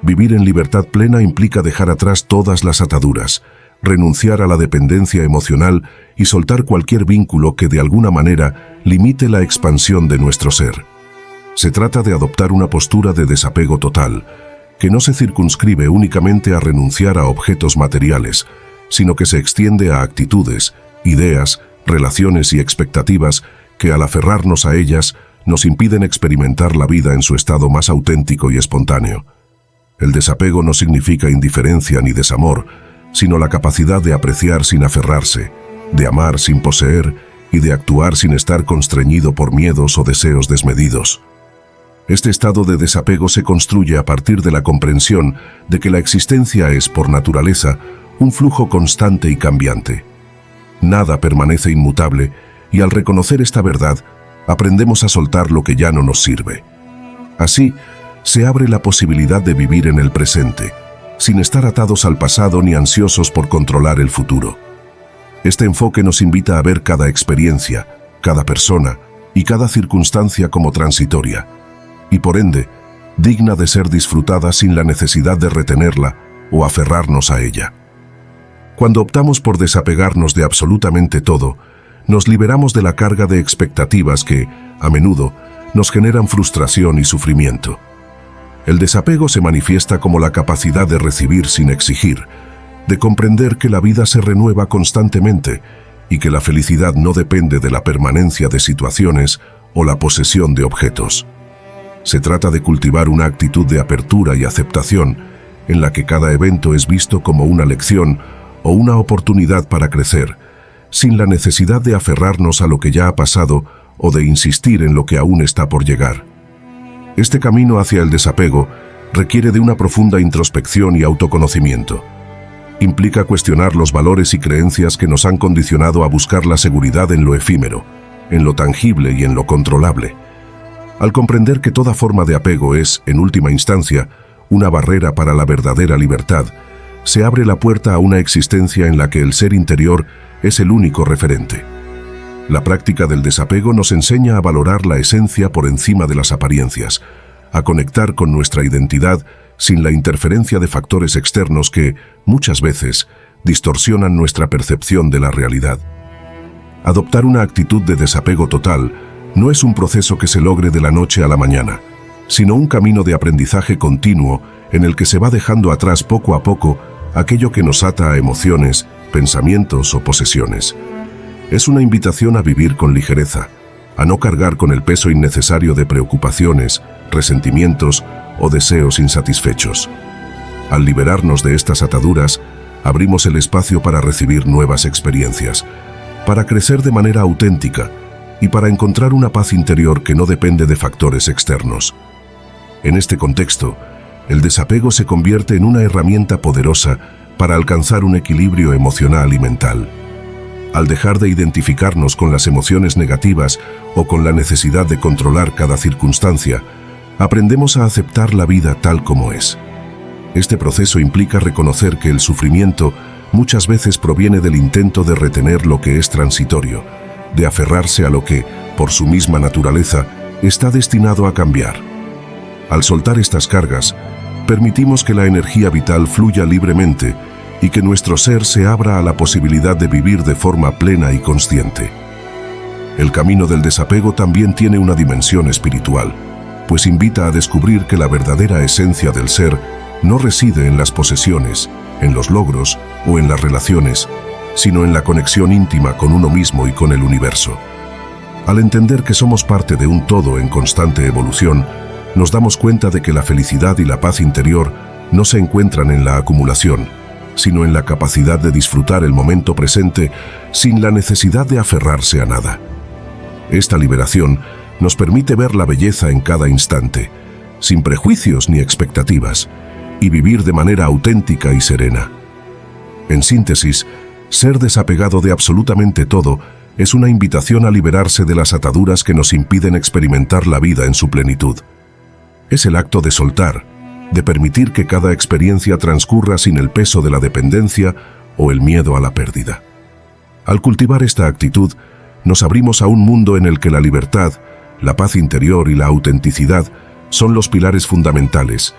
Vivir en libertad plena implica dejar atrás todas las ataduras, renunciar a la dependencia emocional y soltar cualquier vínculo que de alguna manera limite la expansión de nuestro ser. Se trata de adoptar una postura de desapego total, que no se circunscribe únicamente a renunciar a objetos materiales, sino que se extiende a actitudes, ideas, relaciones y expectativas que al aferrarnos a ellas nos impiden experimentar la vida en su estado más auténtico y espontáneo. El desapego no significa indiferencia ni desamor, sino la capacidad de apreciar sin aferrarse, de amar sin poseer y de actuar sin estar constreñido por miedos o deseos desmedidos. Este estado de desapego se construye a partir de la comprensión de que la existencia es, por naturaleza, un flujo constante y cambiante. Nada permanece inmutable y al reconocer esta verdad, aprendemos a soltar lo que ya no nos sirve. Así, se abre la posibilidad de vivir en el presente, sin estar atados al pasado ni ansiosos por controlar el futuro. Este enfoque nos invita a ver cada experiencia, cada persona y cada circunstancia como transitoria, y por ende, digna de ser disfrutada sin la necesidad de retenerla o aferrarnos a ella. Cuando optamos por desapegarnos de absolutamente todo, nos liberamos de la carga de expectativas que, a menudo, nos generan frustración y sufrimiento. El desapego se manifiesta como la capacidad de recibir sin exigir, de comprender que la vida se renueva constantemente y que la felicidad no depende de la permanencia de situaciones o la posesión de objetos. Se trata de cultivar una actitud de apertura y aceptación, en la que cada evento es visto como una lección o una oportunidad para crecer, sin la necesidad de aferrarnos a lo que ya ha pasado o de insistir en lo que aún está por llegar. Este camino hacia el desapego requiere de una profunda introspección y autoconocimiento. Implica cuestionar los valores y creencias que nos han condicionado a buscar la seguridad en lo efímero, en lo tangible y en lo controlable. Al comprender que toda forma de apego es, en última instancia, una barrera para la verdadera libertad, se abre la puerta a una existencia en la que el ser interior es el único referente. La práctica del desapego nos enseña a valorar la esencia por encima de las apariencias, a conectar con nuestra identidad sin la interferencia de factores externos que, muchas veces, distorsionan nuestra percepción de la realidad. Adoptar una actitud de desapego total no es un proceso que se logre de la noche a la mañana, sino un camino de aprendizaje continuo en el que se va dejando atrás poco a poco aquello que nos ata a emociones, pensamientos o posesiones. Es una invitación a vivir con ligereza, a no cargar con el peso innecesario de preocupaciones, resentimientos o deseos insatisfechos. Al liberarnos de estas ataduras, abrimos el espacio para recibir nuevas experiencias, para crecer de manera auténtica y para encontrar una paz interior que no depende de factores externos. En este contexto, el desapego se convierte en una herramienta poderosa para alcanzar un equilibrio emocional y mental. Al dejar de identificarnos con las emociones negativas o con la necesidad de controlar cada circunstancia, aprendemos a aceptar la vida tal como es. Este proceso implica reconocer que el sufrimiento muchas veces proviene del intento de retener lo que es transitorio, de aferrarse a lo que, por su misma naturaleza, está destinado a cambiar. Al soltar estas cargas, permitimos que la energía vital fluya libremente y que nuestro ser se abra a la posibilidad de vivir de forma plena y consciente. El camino del desapego también tiene una dimensión espiritual, pues invita a descubrir que la verdadera esencia del ser no reside en las posesiones, en los logros o en las relaciones, sino en la conexión íntima con uno mismo y con el universo. Al entender que somos parte de un todo en constante evolución, nos damos cuenta de que la felicidad y la paz interior no se encuentran en la acumulación, sino en la capacidad de disfrutar el momento presente sin la necesidad de aferrarse a nada. Esta liberación nos permite ver la belleza en cada instante, sin prejuicios ni expectativas, y vivir de manera auténtica y serena. En síntesis, ser desapegado de absolutamente todo es una invitación a liberarse de las ataduras que nos impiden experimentar la vida en su plenitud. Es el acto de soltar, de permitir que cada experiencia transcurra sin el peso de la dependencia o el miedo a la pérdida. Al cultivar esta actitud, nos abrimos a un mundo en el que la libertad, la paz interior y la autenticidad son los pilares fundamentales,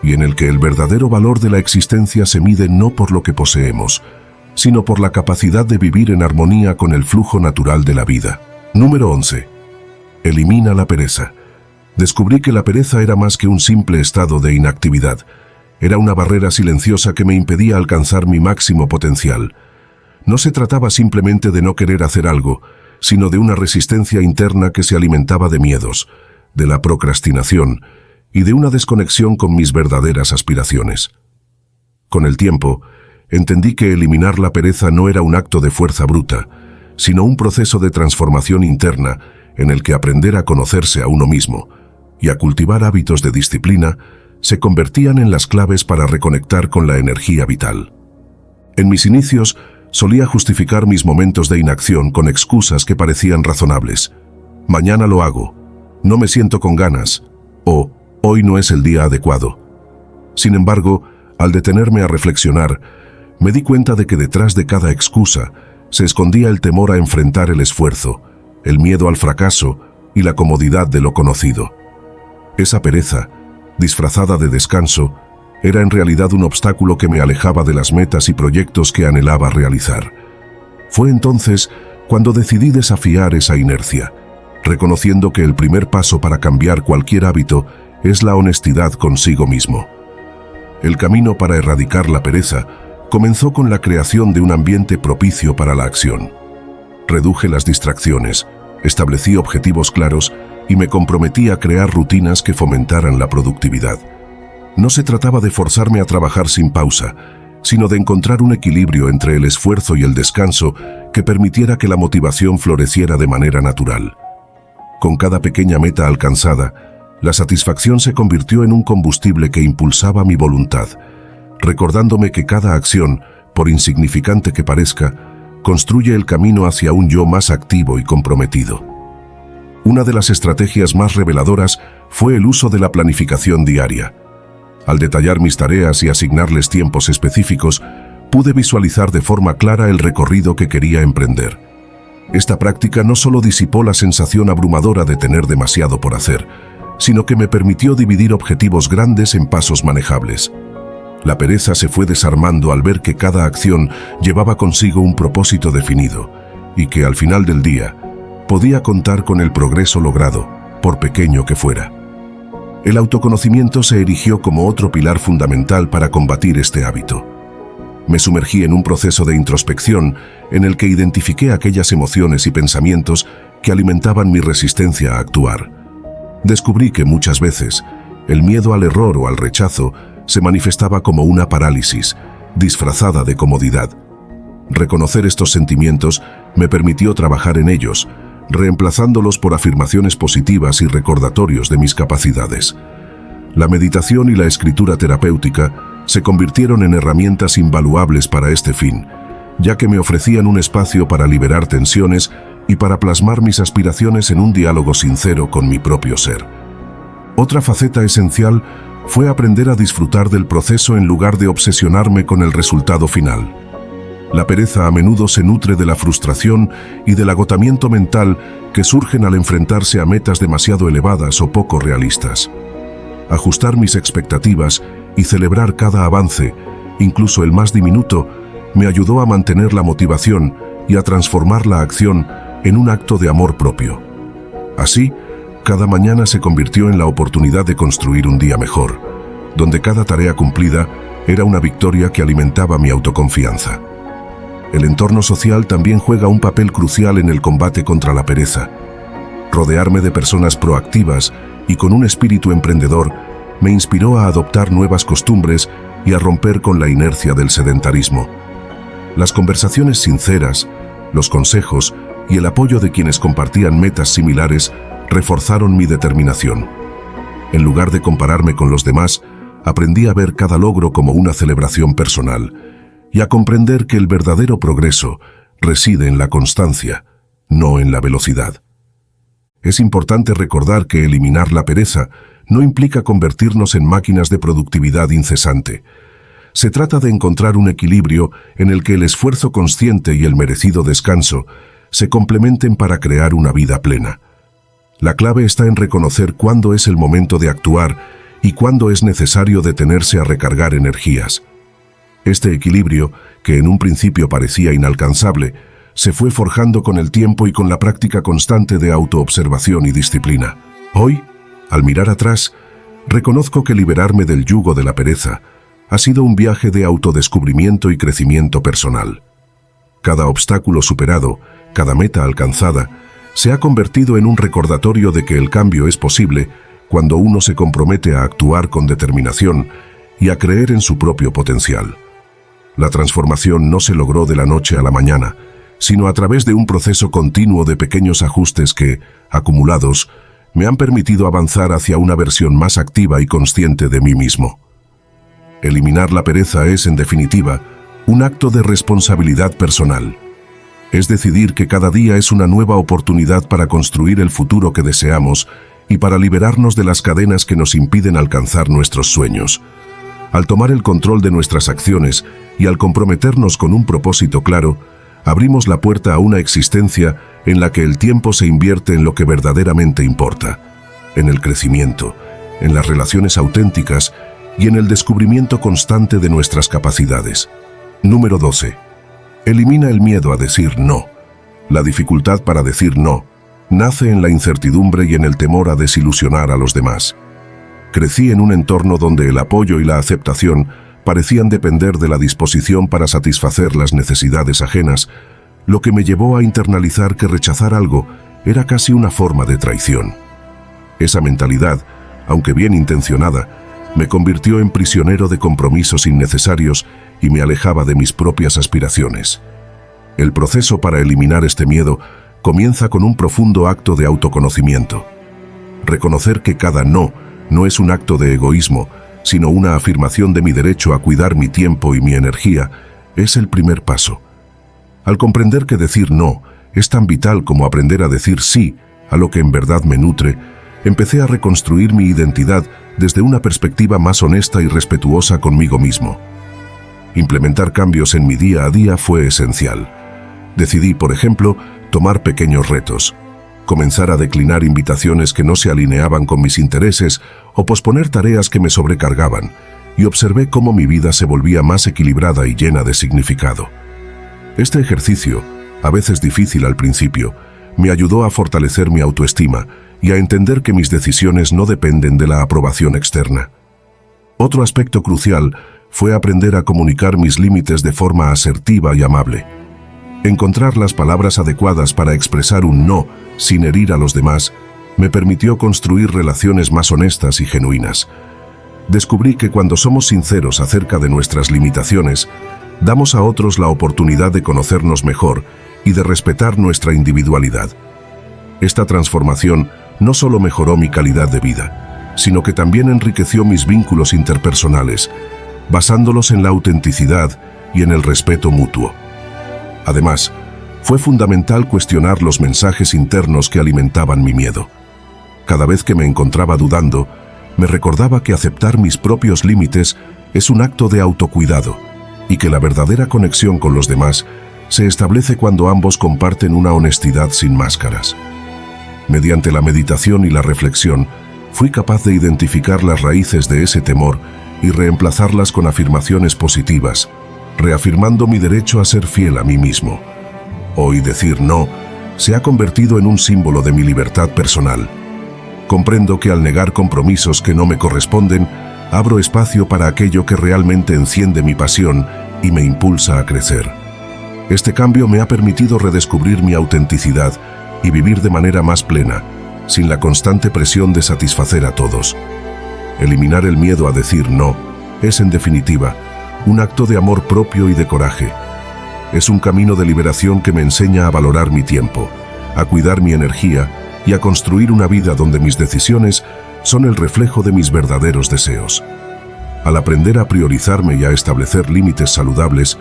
y en el que el verdadero valor de la existencia se mide no por lo que poseemos, sino por la capacidad de vivir en armonía con el flujo natural de la vida. Número 11. Elimina la pereza. Descubrí que la pereza era más que un simple estado de inactividad. Era una barrera silenciosa que me impedía alcanzar mi máximo potencial. No se trataba simplemente de no querer hacer algo, sino de una resistencia interna que se alimentaba de miedos, de la procrastinación y de una desconexión con mis verdaderas aspiraciones. Con el tiempo, entendí que eliminar la pereza no era un acto de fuerza bruta, sino un proceso de transformación interna en el que aprender a conocerse a uno mismo y a cultivar hábitos de disciplina se convertían en las claves para reconectar con la energía vital. En mis inicios, solía justificar mis momentos de inacción con excusas que parecían razonables. Mañana lo hago, no me siento con ganas, o hoy no es el día adecuado. Sin embargo, al detenerme a reflexionar, me di cuenta de que detrás de cada excusa se escondía el temor a enfrentar el esfuerzo, el miedo al fracaso y la comodidad de lo conocido. Esa pereza, disfrazada de descanso, era en realidad un obstáculo que me alejaba de las metas y proyectos que anhelaba realizar. Fue entonces cuando decidí desafiar esa inercia, reconociendo que el primer paso para cambiar cualquier hábito es la honestidad consigo mismo. El camino para erradicar la pereza comenzó con la creación de un ambiente propicio para la acción. Reduje las distracciones, establecí objetivos claros y me comprometí a crear rutinas que fomentaran la productividad. No se trataba de forzarme a trabajar sin pausa, sino de encontrar un equilibrio entre el esfuerzo y el descanso que permitiera que la motivación floreciera de manera natural. Con cada pequeña meta alcanzada, la satisfacción se convirtió en un combustible que impulsaba mi voluntad, recordándome que cada acción, por insignificante que parezca, construye el camino hacia un yo más activo y comprometido. Una de las estrategias más reveladoras fue el uso de la planificación diaria. Al detallar mis tareas y asignarles tiempos específicos, pude visualizar de forma clara el recorrido que quería emprender. Esta práctica no solo disipó la sensación abrumadora de tener demasiado por hacer, sino que me permitió dividir objetivos grandes en pasos manejables. La pereza se fue desarmando al ver que cada acción llevaba consigo un propósito definido y que al final del día podía contar con el progreso logrado, por pequeño que fuera. El autoconocimiento se erigió como otro pilar fundamental para combatir este hábito. Me sumergí en un proceso de introspección en el que identifiqué aquellas emociones y pensamientos que alimentaban mi resistencia a actuar. Descubrí que muchas veces el miedo al error o al rechazo se manifestaba como una parálisis, disfrazada de comodidad. Reconocer estos sentimientos me permitió trabajar en ellos, reemplazándolos por afirmaciones positivas y recordatorios de mis capacidades. La meditación y la escritura terapéutica se convirtieron en herramientas invaluables para este fin, ya que me ofrecían un espacio para liberar tensiones y para plasmar mis aspiraciones en un diálogo sincero con mi propio ser. Otra faceta esencial fue aprender a disfrutar del proceso en lugar de obsesionarme con el resultado final. La pereza a menudo se nutre de la frustración y del agotamiento mental que surgen al enfrentarse a metas demasiado elevadas o poco realistas. Ajustar mis expectativas y celebrar cada avance incluso el más diminuto, me ayudó a mantener la motivación y a transformar la acción en un acto de amor propio. Así, cada mañana se convirtió en la oportunidad de construir un día mejor, donde cada tarea cumplida era una victoria que alimentaba mi autoconfianza. El entorno social también juega un papel crucial en el combate contra la pereza. Rodearme de personas proactivas y con un espíritu emprendedor me inspiró a adoptar nuevas costumbres y a romper con la inercia del sedentarismo. Las conversaciones sinceras, los consejos y el apoyo de quienes compartían metas similares reforzaron mi determinación. En lugar de compararme con los demás, aprendí a ver cada logro como una celebración personal y a comprender que el verdadero progreso reside en la constancia, no en la velocidad. Es importante recordar que eliminar la pereza no implica convertirnos en máquinas de productividad incesante. Se trata de encontrar un equilibrio en el que el esfuerzo consciente y el merecido descanso se complementen para crear una vida plena. La clave está en reconocer cuándo es el momento de actuar y cuándo es necesario detenerse a recargar energías. Este equilibrio, que en un principio parecía inalcanzable, se fue forjando con el tiempo y con la práctica constante de autoobservación y disciplina. Hoy, al mirar atrás, reconozco que liberarme del yugo de la pereza ha sido un viaje de autodescubrimiento y crecimiento personal. Cada obstáculo superado, cada meta alcanzada, se ha convertido en un recordatorio de que el cambio es posible cuando uno se compromete a actuar con determinación y a creer en su propio potencial. La transformación no se logró de la noche a la mañana, sino a través de un proceso continuo de pequeños ajustes que, acumulados, me han permitido avanzar hacia una versión más activa y consciente de mí mismo. Eliminar la pereza es, en definitiva, un acto de responsabilidad personal. Es decidir que cada día es una nueva oportunidad para construir el futuro que deseamos y para liberarnos de las cadenas que nos impiden alcanzar nuestros sueños. Al tomar el control de nuestras acciones y al comprometernos con un propósito claro, abrimos la puerta a una existencia en la que el tiempo se invierte en lo que verdaderamente importa, en el crecimiento, en las relaciones auténticas y en el descubrimiento constante de nuestras capacidades. Número 12. Elimina el miedo a decir no. La dificultad para decir no nace en la incertidumbre y en el temor a desilusionar a los demás. Crecí en un entorno donde el apoyo y la aceptación parecían depender de la disposición para satisfacer las necesidades ajenas, lo que me llevó a internalizar que rechazar algo era casi una forma de traición. Esa mentalidad, aunque bien intencionada, me convirtió en prisionero de compromisos innecesarios y me alejaba de mis propias aspiraciones. El proceso para eliminar este miedo comienza con un profundo acto de autoconocimiento. Reconocer que cada no es un acto de egoísmo, sino una afirmación de mi derecho a cuidar mi tiempo y mi energía, es el primer paso. Al comprender que decir no es tan vital como aprender a decir sí a lo que en verdad me nutre, empecé a reconstruir mi identidad desde una perspectiva más honesta y respetuosa conmigo mismo. Implementar cambios en mi día a día fue esencial. Decidí, por ejemplo, tomar pequeños retos, comenzar a declinar invitaciones que no se alineaban con mis intereses o posponer tareas que me sobrecargaban, y observé cómo mi vida se volvía más equilibrada y llena de significado. Este ejercicio, a veces difícil al principio, me ayudó a fortalecer mi autoestima y a entender que mis decisiones no dependen de la aprobación externa. Otro aspecto crucial fue aprender a comunicar mis límites de forma asertiva y amable. Encontrar las palabras adecuadas para expresar un no sin herir a los demás me permitió construir relaciones más honestas y genuinas. Descubrí que cuando somos sinceros acerca de nuestras limitaciones, damos a otros la oportunidad de conocernos mejor y de respetar nuestra individualidad. Esta transformación no solo mejoró mi calidad de vida, sino que también enriqueció mis vínculos interpersonales, basándolos en la autenticidad y en el respeto mutuo. Además, fue fundamental cuestionar los mensajes internos que alimentaban mi miedo. Cada vez que me encontraba dudando, me recordaba que aceptar mis propios límites es un acto de autocuidado y que la verdadera conexión con los demás se establece cuando ambos comparten una honestidad sin máscaras. Mediante la meditación y la reflexión, fui capaz de identificar las raíces de ese temor y reemplazarlas con afirmaciones positivas, reafirmando mi derecho a ser fiel a mí mismo. Hoy decir no se ha convertido en un símbolo de mi libertad personal. Comprendo que al negar compromisos que no me corresponden, abro espacio para aquello que realmente enciende mi pasión y me impulsa a crecer. Este cambio me ha permitido redescubrir mi autenticidad y vivir de manera más plena, sin la constante presión de satisfacer a todos. Eliminar el miedo a decir no es, en definitiva, un acto de amor propio y de coraje. Es un camino de liberación que me enseña a valorar mi tiempo, a cuidar mi energía y a construir una vida donde mis decisiones son el reflejo de mis verdaderos deseos. Al aprender a priorizarme y a establecer límites saludables,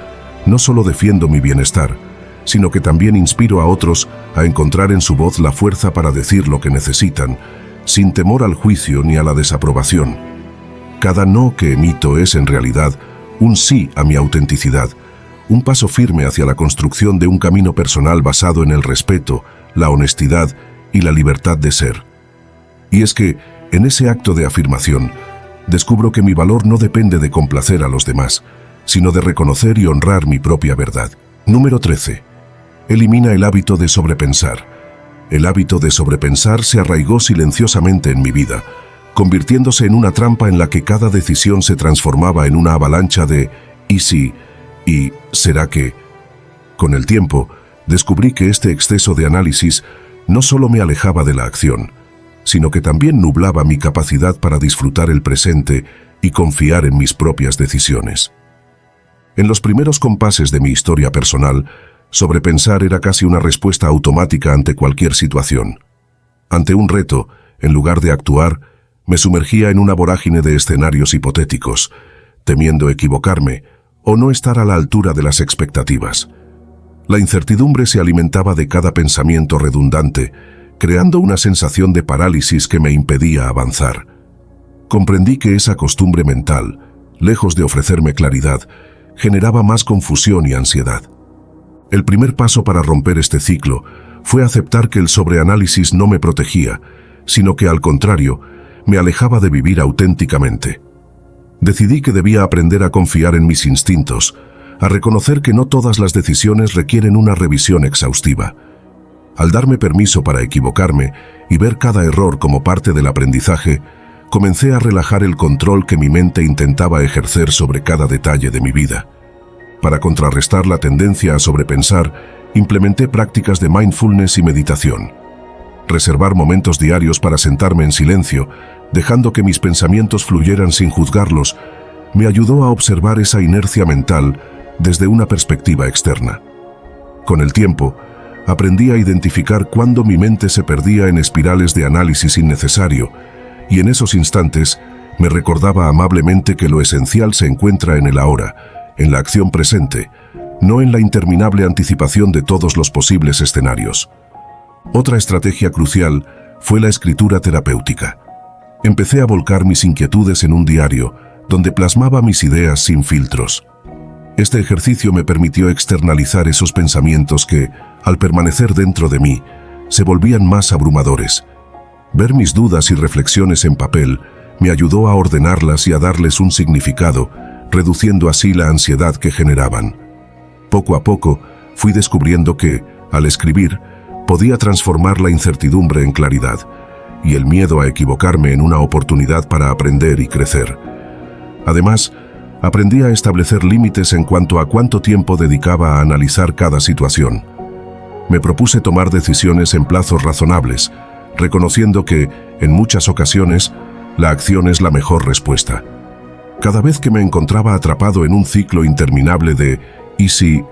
no solo defiendo mi bienestar, sino que también inspiro a otros a encontrar en su voz la fuerza para decir lo que necesitan, sin temor al juicio ni a la desaprobación. Cada no que emito es, en realidad, un sí a mi autenticidad, un paso firme hacia la construcción de un camino personal basado en el respeto, la honestidad y la libertad de ser. Y es que, en ese acto de afirmación, descubro que mi valor no depende de complacer a los demás, sino de reconocer y honrar mi propia verdad. Número 13. Elimina el hábito de sobrepensar. El hábito de sobrepensar se arraigó silenciosamente en mi vida, convirtiéndose en una trampa en la que cada decisión se transformaba en una avalancha de «¿y si?» y «¿será que?». Con el tiempo, descubrí que este exceso de análisis no solo me alejaba de la acción, sino que también nublaba mi capacidad para disfrutar el presente y confiar en mis propias decisiones. En los primeros compases de mi historia personal, sobrepensar era casi una respuesta automática ante cualquier situación. Ante un reto, en lugar de actuar, me sumergía en una vorágine de escenarios hipotéticos, temiendo equivocarme o no estar a la altura de las expectativas. La incertidumbre se alimentaba de cada pensamiento redundante, creando una sensación de parálisis que me impedía avanzar. Comprendí que esa costumbre mental, lejos de ofrecerme claridad, generaba más confusión y ansiedad. El primer paso para romper este ciclo fue aceptar que el sobreanálisis no me protegía, sino que, al contrario, me alejaba de vivir auténticamente. Decidí que debía aprender a confiar en mis instintos, a reconocer que no todas las decisiones requieren una revisión exhaustiva. Al darme permiso para equivocarme y ver cada error como parte del aprendizaje, comencé a relajar el control que mi mente intentaba ejercer sobre cada detalle de mi vida. Para contrarrestar la tendencia a sobrepensar, implementé prácticas de mindfulness y meditación. Reservar momentos diarios para sentarme en silencio, dejando que mis pensamientos fluyeran sin juzgarlos, me ayudó a observar esa inercia mental desde una perspectiva externa. Con el tiempo, aprendí a identificar cuándo mi mente se perdía en espirales de análisis innecesario, y en esos instantes me recordaba amablemente que lo esencial se encuentra en el ahora, en la acción presente, no en la interminable anticipación de todos los posibles escenarios. Otra estrategia crucial fue la escritura terapéutica. Empecé a volcar mis inquietudes en un diario, donde plasmaba mis ideas sin filtros. Este ejercicio me permitió externalizar esos pensamientos que, al permanecer dentro de mí, se volvían más abrumadores. Ver mis dudas y reflexiones en papel me ayudó a ordenarlas y a darles un significado, reduciendo así la ansiedad que generaban. Poco a poco, fui descubriendo que, al escribir, podía transformar la incertidumbre en claridad y el miedo a equivocarme en una oportunidad para aprender y crecer. Además, aprendí a establecer límites en cuanto a cuánto tiempo dedicaba a analizar cada situación. Me propuse tomar decisiones en plazos razonables, reconociendo que, en muchas ocasiones, la acción es la mejor respuesta. Cada vez que me encontraba atrapado en un ciclo interminable de «¿y si?»,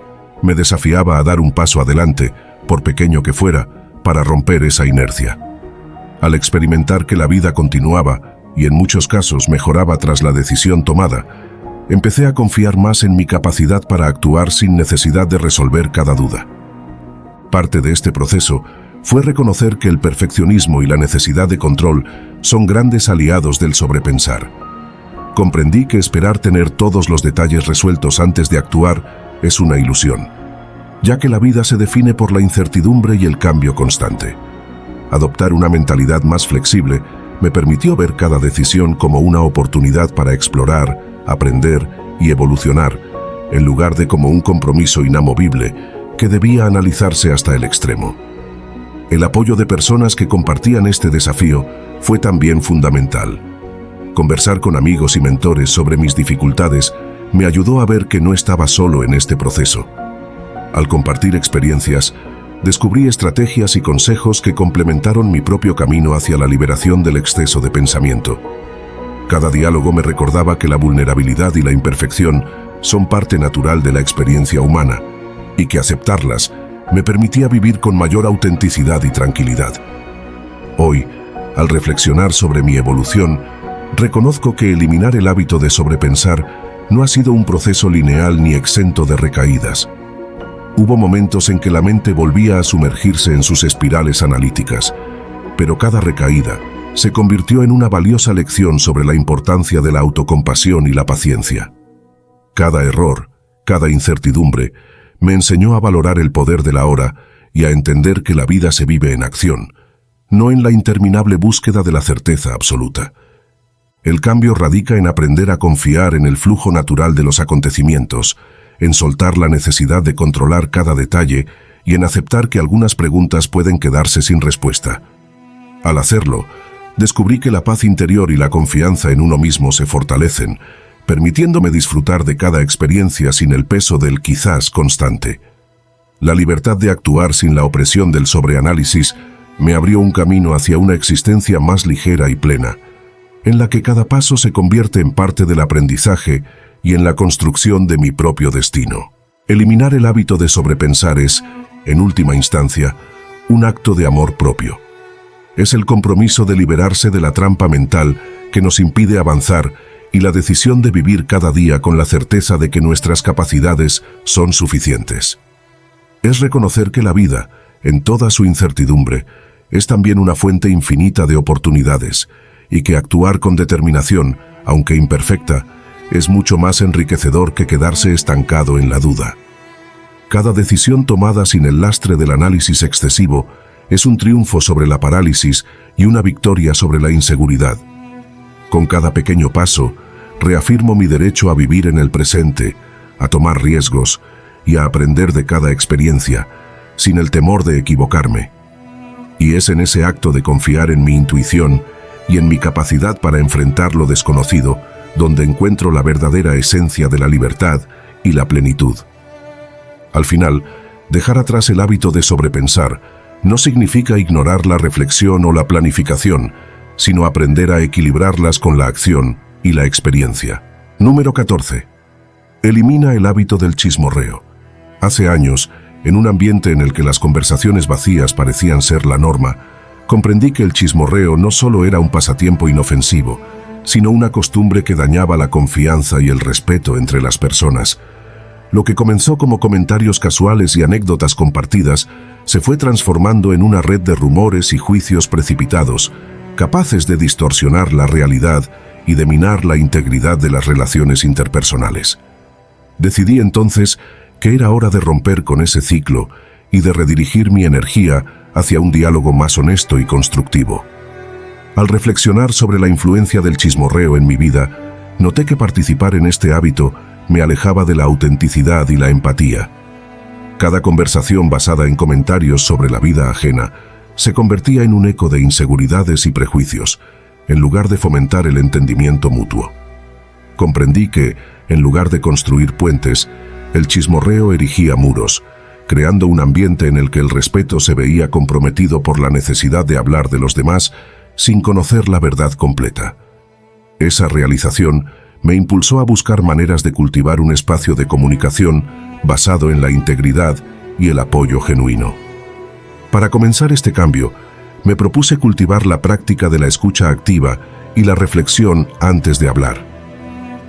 me desafiaba a dar un paso adelante, por pequeño que fuera, para romper esa inercia. Al experimentar que la vida continuaba, y en muchos casos mejoraba tras la decisión tomada, empecé a confiar más en mi capacidad para actuar sin necesidad de resolver cada duda. Parte de este proceso fue reconocer que el perfeccionismo y la necesidad de control son grandes aliados del sobrepensar. Comprendí que esperar tener todos los detalles resueltos antes de actuar es una ilusión, ya que la vida se define por la incertidumbre y el cambio constante. Adoptar una mentalidad más flexible me permitió ver cada decisión como una oportunidad para explorar, aprender y evolucionar, en lugar de como un compromiso inamovible que debía analizarse hasta el extremo. El apoyo de personas que compartían este desafío fue también fundamental. Conversar con amigos y mentores sobre mis dificultades me ayudó a ver que no estaba solo en este proceso. Al compartir experiencias, descubrí estrategias y consejos que complementaron mi propio camino hacia la liberación del exceso de pensamiento. Cada diálogo me recordaba que la vulnerabilidad y la imperfección son parte natural de la experiencia humana, y que aceptarlas me permitía vivir con mayor autenticidad y tranquilidad. Hoy, al reflexionar sobre mi evolución, reconozco que eliminar el hábito de sobrepensar no ha sido un proceso lineal ni exento de recaídas. Hubo momentos en que la mente volvía a sumergirse en sus espirales analíticas, pero cada recaída se convirtió en una valiosa lección sobre la importancia de la autocompasión y la paciencia. Cada error, cada incertidumbre, me enseñó a valorar el poder de la hora y a entender que la vida se vive en acción, no en la interminable búsqueda de la certeza absoluta. El cambio radica en aprender a confiar en el flujo natural de los acontecimientos, en soltar la necesidad de controlar cada detalle y en aceptar que algunas preguntas pueden quedarse sin respuesta. Al hacerlo, descubrí que la paz interior y la confianza en uno mismo se fortalecen, permitiéndome disfrutar de cada experiencia sin el peso del quizás constante. La libertad de actuar sin la opresión del sobreanálisis me abrió un camino hacia una existencia más ligera y plena, en la que cada paso se convierte en parte del aprendizaje y en la construcción de mi propio destino. Eliminar el hábito de sobrepensar es, en última instancia, un acto de amor propio. Es el compromiso de liberarse de la trampa mental que nos impide avanzar y la decisión de vivir cada día con la certeza de que nuestras capacidades son suficientes. Es reconocer que la vida, en toda su incertidumbre, es también una fuente infinita de oportunidades y que actuar con determinación, aunque imperfecta, es mucho más enriquecedor que quedarse estancado en la duda. Cada decisión tomada sin el lastre del análisis excesivo es un triunfo sobre la parálisis y una victoria sobre la inseguridad. Con cada pequeño paso, reafirmo mi derecho a vivir en el presente, a tomar riesgos y a aprender de cada experiencia, sin el temor de equivocarme. Y es en ese acto de confiar en mi intuición y en mi capacidad para enfrentar lo desconocido, donde encuentro la verdadera esencia de la libertad y la plenitud. Al final, dejar atrás el hábito de sobrepensar no significa ignorar la reflexión o la planificación, sino aprender a equilibrarlas con la acción y la experiencia. Número 14. Elimina el hábito del chismorreo. Hace años, en un ambiente en el que las conversaciones vacías parecían ser la norma, comprendí que el chismorreo no solo era un pasatiempo inofensivo, sino una costumbre que dañaba la confianza y el respeto entre las personas. Lo que comenzó como comentarios casuales y anécdotas compartidas se fue transformando en una red de rumores y juicios precipitados, capaces de distorsionar la realidad y de minar la integridad de las relaciones interpersonales. Decidí entonces que era hora de romper con ese ciclo y de redirigir mi energía hacia un diálogo más honesto y constructivo. Al reflexionar sobre la influencia del chismorreo en mi vida, noté que participar en este hábito me alejaba de la autenticidad y la empatía. Cada conversación basada en comentarios sobre la vida ajena se convertía en un eco de inseguridades y prejuicios, en lugar de fomentar el entendimiento mutuo. Comprendí que, en lugar de construir puentes, el chismorreo erigía muros, creando un ambiente en el que el respeto se veía comprometido por la necesidad de hablar de los demás sin conocer la verdad completa. Esa realización me impulsó a buscar maneras de cultivar un espacio de comunicación basado en la integridad y el apoyo genuino. Para comenzar este cambio, me propuse cultivar la práctica de la escucha activa y la reflexión antes de hablar.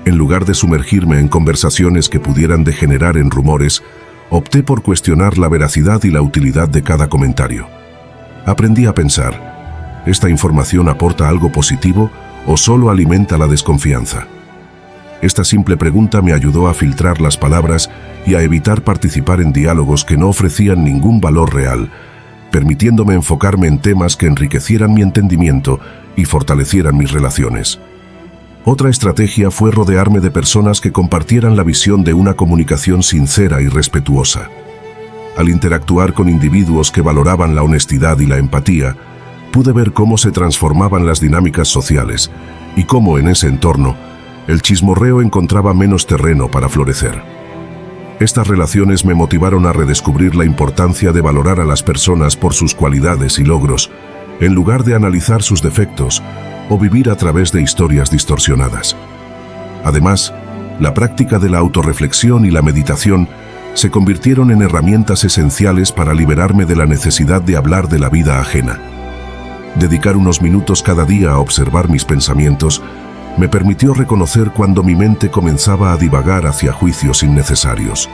En lugar de sumergirme en conversaciones que pudieran degenerar en rumores, opté por cuestionar la veracidad y la utilidad de cada comentario. Aprendí a pensar, ¿esta información aporta algo positivo o solo alimenta la desconfianza? Esta simple pregunta me ayudó a filtrar las palabras y a evitar participar en diálogos que no ofrecían ningún valor real, permitiéndome enfocarme en temas que enriquecieran mi entendimiento y fortalecieran mis relaciones. Otra estrategia fue rodearme de personas que compartieran la visión de una comunicación sincera y respetuosa. Al interactuar con individuos que valoraban la honestidad y la empatía, pude ver cómo se transformaban las dinámicas sociales y cómo en ese entorno el chismorreo encontraba menos terreno para florecer. Estas relaciones me motivaron a redescubrir la importancia de valorar a las personas por sus cualidades y logros, en lugar de analizar sus defectos o vivir a través de historias distorsionadas. Además, la práctica de la autorreflexión y la meditación se convirtieron en herramientas esenciales para liberarme de la necesidad de hablar de la vida ajena. Dedicar unos minutos cada día a observar mis pensamientos me permitió reconocer cuando mi mente comenzaba a divagar hacia juicios innecesarios.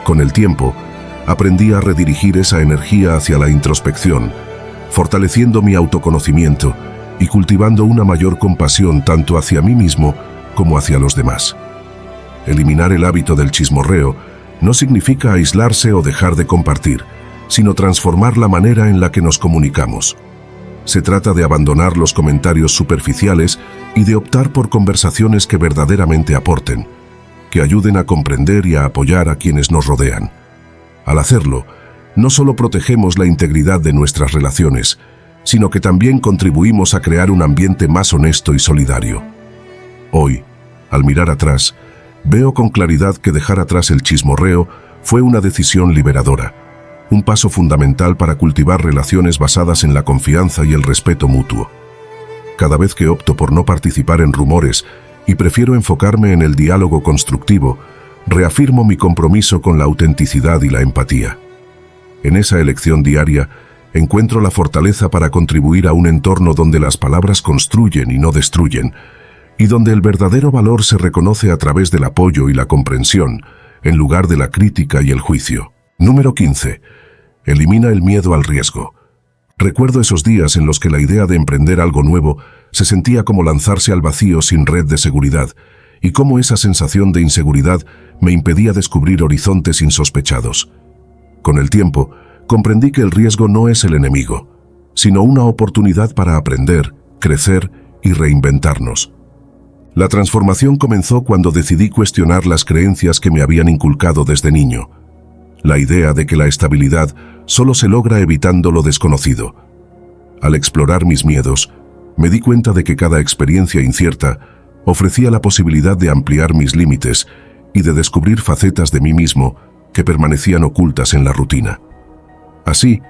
Con el tiempo, aprendí a redirigir esa energía hacia la introspección, fortaleciendo mi autoconocimiento y cultivando una mayor compasión tanto hacia mí mismo como hacia los demás. Eliminar el hábito del chismorreo no significa aislarse o dejar de compartir, sino transformar la manera en la que nos comunicamos. Se trata de abandonar los comentarios superficiales y de optar por conversaciones que verdaderamente aporten, que ayuden a comprender y a apoyar a quienes nos rodean. Al hacerlo, no solo protegemos la integridad de nuestras relaciones, sino que también contribuimos a crear un ambiente más honesto y solidario. Hoy, al mirar atrás, veo con claridad que dejar atrás el chismorreo fue una decisión liberadora, un paso fundamental para cultivar relaciones basadas en la confianza y el respeto mutuo. Cada vez que opto por no participar en rumores y prefiero enfocarme en el diálogo constructivo, reafirmo mi compromiso con la autenticidad y la empatía. En esa elección diaria, encuentro la fortaleza para contribuir a un entorno donde las palabras construyen y no destruyen, y donde el verdadero valor se reconoce a través del apoyo y la comprensión, en lugar de la crítica y el juicio. Número 15. Elimina el miedo al riesgo. Recuerdo esos días en los que la idea de emprender algo nuevo se sentía como lanzarse al vacío sin red de seguridad, y cómo esa sensación de inseguridad me impedía descubrir horizontes insospechados. Con el tiempo, comprendí que el riesgo no es el enemigo, sino una oportunidad para aprender, crecer y reinventarnos. La transformación comenzó cuando decidí cuestionar las creencias que me habían inculcado desde niño. La idea de que la estabilidad solo se logra evitando lo desconocido. Al explorar mis miedos, me di cuenta de que cada experiencia incierta ofrecía la posibilidad de ampliar mis límites y de descubrir facetas de mí mismo que permanecían ocultas en la rutina. Así,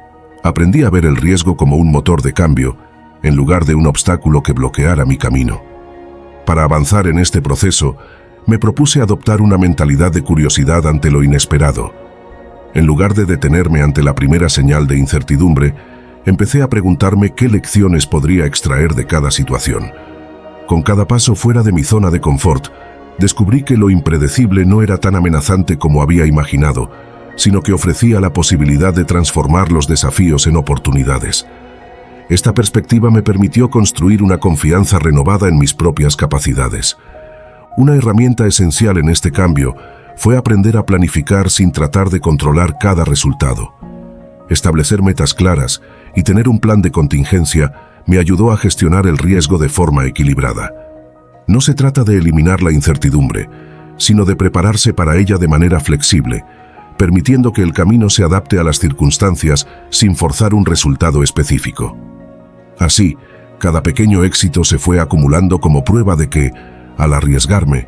aprendí a ver el riesgo como un motor de cambio, en lugar de un obstáculo que bloqueara mi camino. Para avanzar en este proceso, me propuse adoptar una mentalidad de curiosidad ante lo inesperado. En lugar de detenerme ante la primera señal de incertidumbre, empecé a preguntarme qué lecciones podría extraer de cada situación. Con cada paso fuera de mi zona de confort, descubrí que lo impredecible no era tan amenazante como había imaginado, sino que ofrecía la posibilidad de transformar los desafíos en oportunidades. Esta perspectiva me permitió construir una confianza renovada en mis propias capacidades. Una herramienta esencial en este cambio fue aprender a planificar sin tratar de controlar cada resultado. Establecer metas claras y tener un plan de contingencia me ayudó a gestionar el riesgo de forma equilibrada. No se trata de eliminar la incertidumbre, sino de prepararse para ella de manera flexible, permitiendo que el camino se adapte a las circunstancias sin forzar un resultado específico. Así, cada pequeño éxito se fue acumulando como prueba de que, al arriesgarme,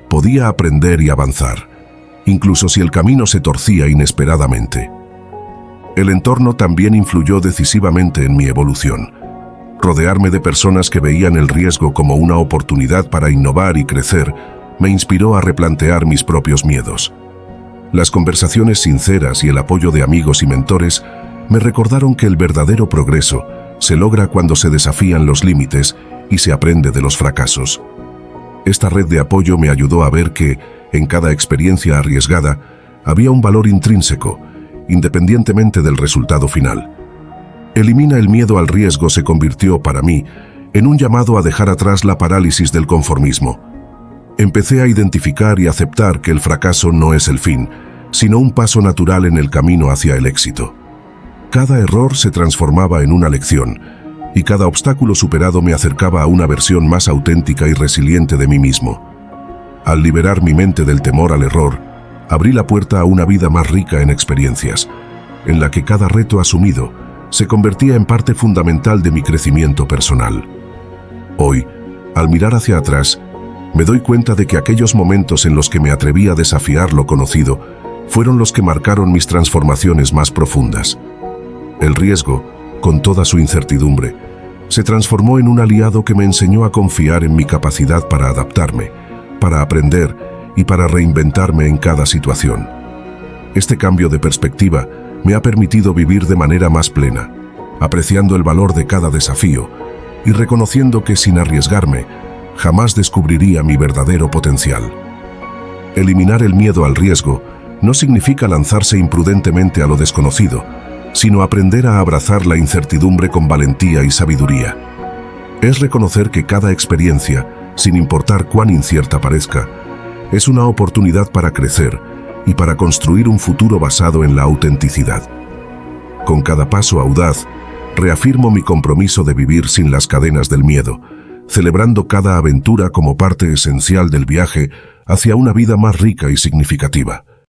podía aprender y avanzar, incluso si el camino se torcía inesperadamente. El entorno también influyó decisivamente en mi evolución. Rodearme de personas que veían el riesgo como una oportunidad para innovar y crecer me inspiró a replantear mis propios miedos. Las conversaciones sinceras y el apoyo de amigos y mentores me recordaron que el verdadero progreso se logra cuando se desafían los límites y se aprende de los fracasos. Esta red de apoyo me ayudó a ver que, en cada experiencia arriesgada, había un valor intrínseco, independientemente del resultado final. Elimina el miedo al riesgo se convirtió, para mí, en un llamado a dejar atrás la parálisis del conformismo. Empecé a identificar y aceptar que el fracaso no es el fin, sino un paso natural en el camino hacia el éxito. Cada error se transformaba en una lección, y cada obstáculo superado me acercaba a una versión más auténtica y resiliente de mí mismo. Al liberar mi mente del temor al error, abrí la puerta a una vida más rica en experiencias, en la que cada reto asumido se convertía en parte fundamental de mi crecimiento personal. Hoy, al mirar hacia atrás, me doy cuenta de que aquellos momentos en los que me atreví a desafiar lo conocido fueron los que marcaron mis transformaciones más profundas. El riesgo, con toda su incertidumbre, se transformó en un aliado que me enseñó a confiar en mi capacidad para adaptarme, para aprender y para reinventarme en cada situación. Este cambio de perspectiva me ha permitido vivir de manera más plena, apreciando el valor de cada desafío y reconociendo que sin arriesgarme, jamás descubriría mi verdadero potencial. Eliminar el miedo al riesgo no significa lanzarse imprudentemente a lo desconocido, sino aprender a abrazar la incertidumbre con valentía y sabiduría. Es reconocer que cada experiencia, sin importar cuán incierta parezca, es una oportunidad para crecer y para construir un futuro basado en la autenticidad. Con cada paso audaz, reafirmo mi compromiso de vivir sin las cadenas del miedo, celebrando cada aventura como parte esencial del viaje hacia una vida más rica y significativa.